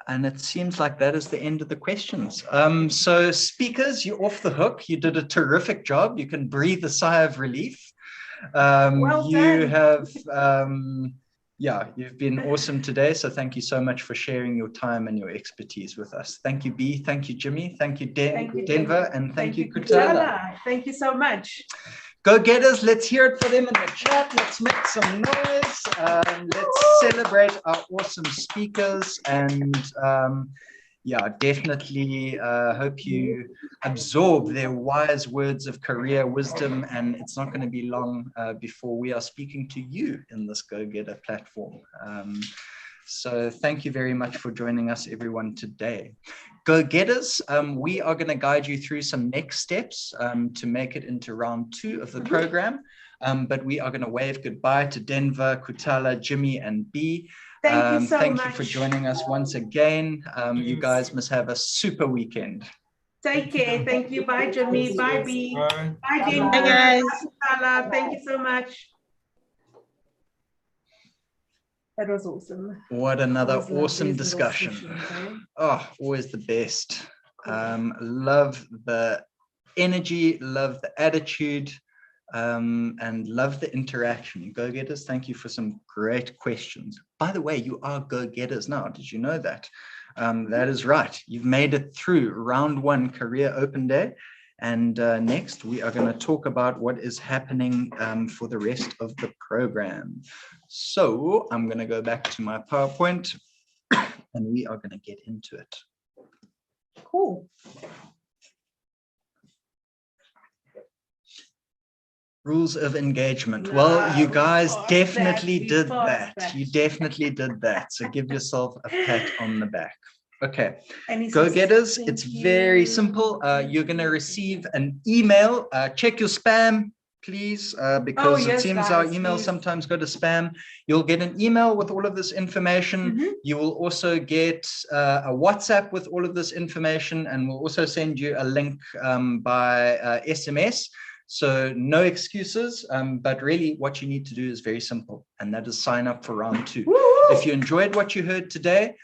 And it seems like that is the end of the questions. So speakers, you're off the hook. You did a terrific job. You can breathe a sigh of relief. Well you done. have, yeah, you've been awesome today. So thank you so much for sharing your time and your expertise with us. Thank you, B. Thank you, Jimmy. Thank you, Denver. And thank you, Kutala. Thank you so much. Go-getters, let's hear it for them in the chat. Let's make some noise. Let's celebrate our awesome speakers. And yeah, definitely hope you absorb their wise words of career wisdom. And it's not going to be long before we are speaking to you in this Go-Getter platform. So thank you very much for joining us, everyone, today. Go-getters, we are going to guide you through some next steps to make it into round 2 of the program. But we are going to wave goodbye to Denver, Kutala, Jimmy, and B. Thank you so much. Thank you for joining us once again. You guys must have a super weekend. Take care. Thank you. Bye, Jimmy. Bye, B. Bye. Bye, Denver. Bye, guys. Bye, Kutala. Thank you so much. That was awesome. What another Always love awesome these little discussion. sessions, eh? Oh, always the best. Love the energy, love the attitude, and love the interaction. Go-getters, thank you for some great questions. By the way, you are go-getters now. Did you know that? That is right. You've made it through round 1 Career Open Day. And next, we are going to talk about what is happening for the rest of the program. So I'm going to go back to my PowerPoint and we are going to get into it. Cool. Rules of engagement. No, Well, you guys we definitely did passed that. You definitely did that. So give yourself a pat on the back. Okay, And go-getters, it's very simple. You're going to receive an email. Check your spam, please, because yes, it seems guys, our emails please. sometimes go to spam. You'll get an email with all of this information. You will also get a WhatsApp with all of this information, and we'll also send you a link by SMS. So no excuses, but really what you need to do is very simple, and that is sign up for round 2. If you enjoyed what you heard today,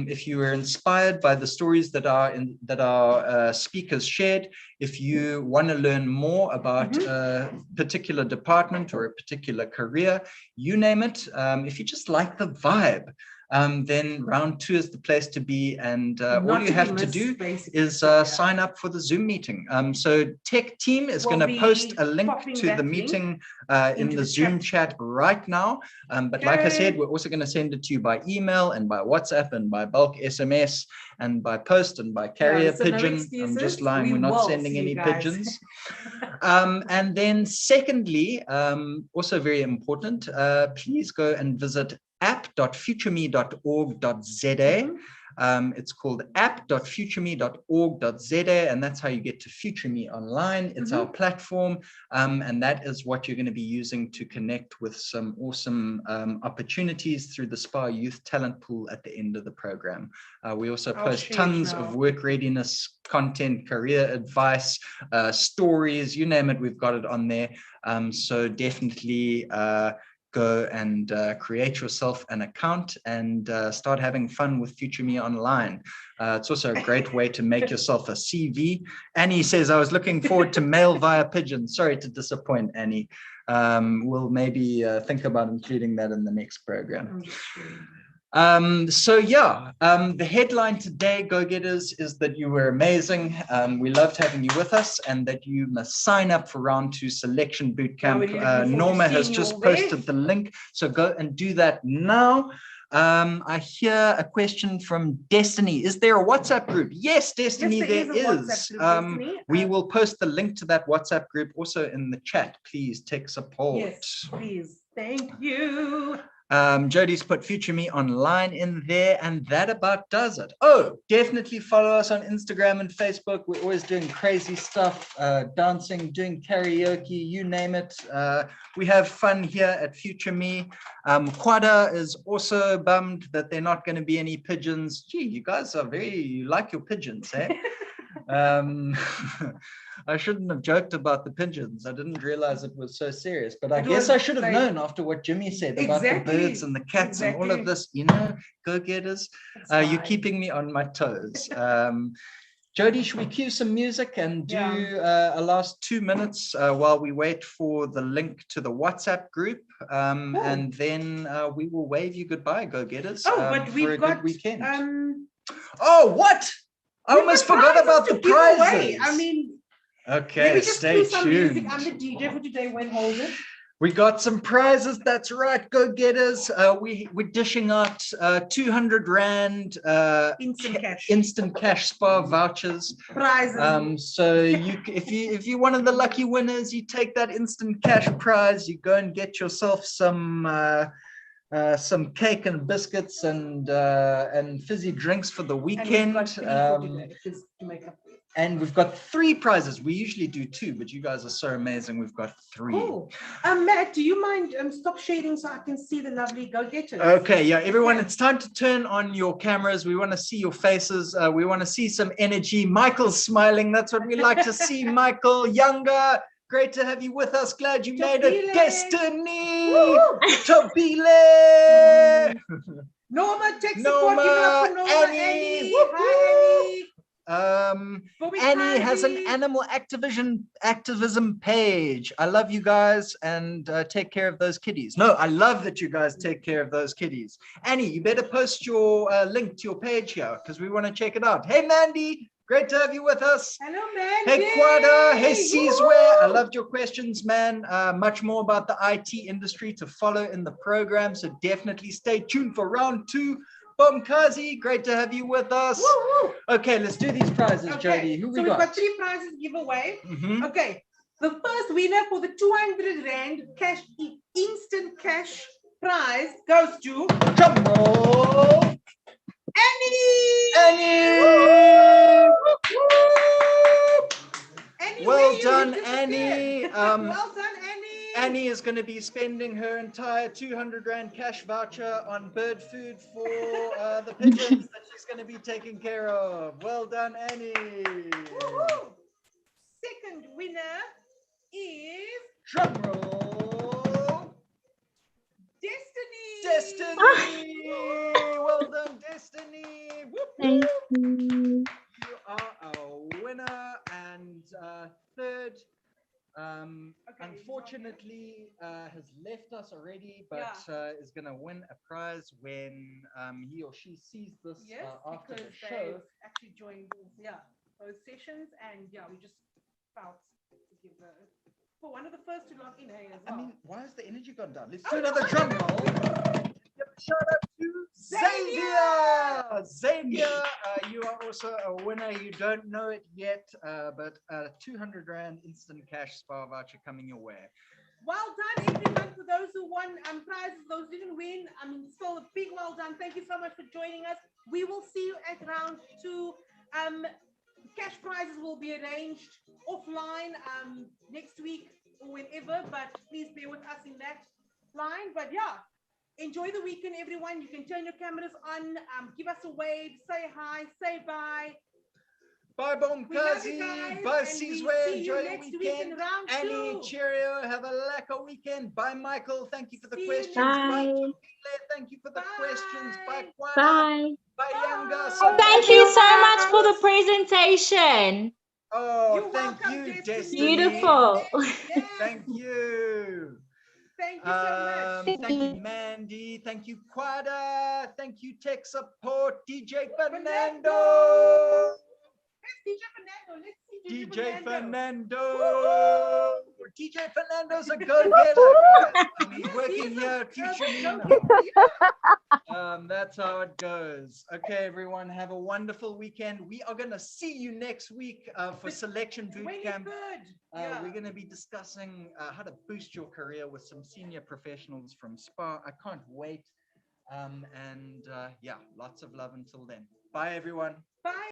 if you were inspired by the stories that our speakers shared, if you want to learn more about a particular department or a particular career, you name it, if you just like the vibe, then round 2 is the place to be. And all you have to do is sign up for the Zoom meeting. So tech team is going to post a link to the meeting in the Zoom chat right now. But like I said, we're also going to send it to you by email and by WhatsApp and by bulk SMS and by post and by carrier pigeon. I'm just lying. We're not sending any pigeons. And then secondly, also very important, please go and visit app.futureme.org.za. It's called app.futureme.org.za, and that's how you get to FutureMe Online. It's our platform, and that is what you're going to be using to connect with some awesome opportunities through the SPAR Youth Talent Pool at the end of the program. We also post tons of work readiness content, career advice, stories, you name it, we've got it on there. So definitely go and create yourself an account and start having fun with FutureMe Online. It's also a great way to make yourself a CV. Annie says, I was looking forward to mail via pigeon. Sorry to disappoint, Annie. We'll maybe think about including that in the next program. So yeah, the headline today, Go-Getters, is that you were amazing. We loved having you with us, and that you must sign up for round 2 selection bootcamp. Norma has just posted the link, so go and do that now. I hear a question from Destiny. Is there a WhatsApp group? Yes, Destiny, there is. We will post the link to that WhatsApp group also in the chat. Please take support. Yes, please. Thank you. Jody's put Future Me online in there, and that about does it. Oh, definitely follow us on Instagram and Facebook. We're always doing crazy stuff, dancing, doing karaoke, you name it. We have fun here at Future Me. Kwada is also bummed that they're not going to be any pigeons. Gee, you guys are you like your pigeons, eh? I shouldn't have joked about the pigeons. I didn't realize it was so serious, but I guess I should have known after what Jimmy said about the birds and the cats and all of this, Go-Getters. You're keeping me on my toes. Jody, should we cue some music and do a last 2 minutes while we wait for the link to the WhatsApp group? And then we will wave you goodbye, Go-Getters. But we've got, good weekend. Oh, what? I almost forgot about the prizes. I mean, okay, stay tuned. I'm the DJ for today. When hold it. We got some prizes. That's right, Go-Getters. We're dishing out 200 Rand instant cash SPAR vouchers. Prizes. So if you're one of the lucky winners, you take that instant cash prize. You go and get yourself some cake and biscuits and fizzy drinks for the weekend. And we've got 3 prizes. We usually do 2, but you guys are so amazing. We've got 3. Cool. Matt, do you mind stop shading so I can see the lovely Go-Getters? Okay, yeah, everyone, it's time to turn on your cameras. We want to see your faces. We want to see some energy. Michael's smiling. That's what we like to see. Michael, younger. Great to have you with us. Glad you made it. Destiny. Tobile. Norma, take support. Give it up for Norma. Annie. Hi, Annie. Annie has an animal activism page. I love you guys, and take care of those kitties. No, I love that you guys take care of those kitties. Annie, you better post your link to your page here because we want to check it out. Hey, Mandy. Great to have you with us. Hello, man. Hey, Kwada. Hey, Sizwe. I loved your questions, man. Much more about the IT industry to follow in the program, so definitely stay tuned for round 2. Bomkazi, great to have you with us. Woo, woo. Okay, let's do these prizes, Jody. Who we got? We've got 3 prizes to give away. Okay, the first winner for the 200 Rand cash instant cash prize goes to drum roll. Annie! Annie! Well done, Annie. Well done, Annie. Annie is going to be spending her entire 200 Rand cash voucher on bird food for the pigeons that she's going to be taking care of. Well done, Annie. Woo-hoo. Second winner is drum roll. Destiny. Well done, Destiny. Thank you. You are a winner. And third, unfortunately, has left us already, but is going to win a prize when he or she sees this after the show. Actually joined those sessions, and we just felt to give for one of the first to log in. As well. I mean, why has the energy gone down? Let's do another drum roll. Shout out to Xavier! Xavier, you are also a winner. You don't know it yet, but 200 Rand instant cash SPAR voucher coming your way. Well done, everyone, for those who won prizes, those who didn't win. I mean, still a big well done. Thank you so much for joining us. We will see you at round 2. Cash prizes will be arranged offline next week or whenever, but please bear with us in that line. But enjoy the weekend, everyone. You can turn your cameras on, give us a wave, say hi, say bye. Bye, Bomkazi. Bye, Sizwe. Enjoy the weekend. Annie, cheerio. Have a lekker weekend. Bye, Michael. Thank you for the questions. Bye. Thank you for the questions. Bye, Kwada. Bye. Bye, Younger. Thank you so much for the presentation. Oh, thank you, Destiny. Beautiful. Thank you. Thank you so much. Thank you, Mandy. Thank you, Quada. Thank you, tech support, DJ Fernando. DJ Fernando. Let's see DJ Fernando. Woo-hoo! DJ Fernando's a go-getter, guys. He's working here, teaching me now. That's how it goes. Okay, everyone, have a wonderful weekend. We are going to see you next week for Selection Bootcamp. We're going to be discussing how to boost your career with some senior professionals from SPAR. I can't wait. Yeah, lots of love until then. Bye, everyone. Bye.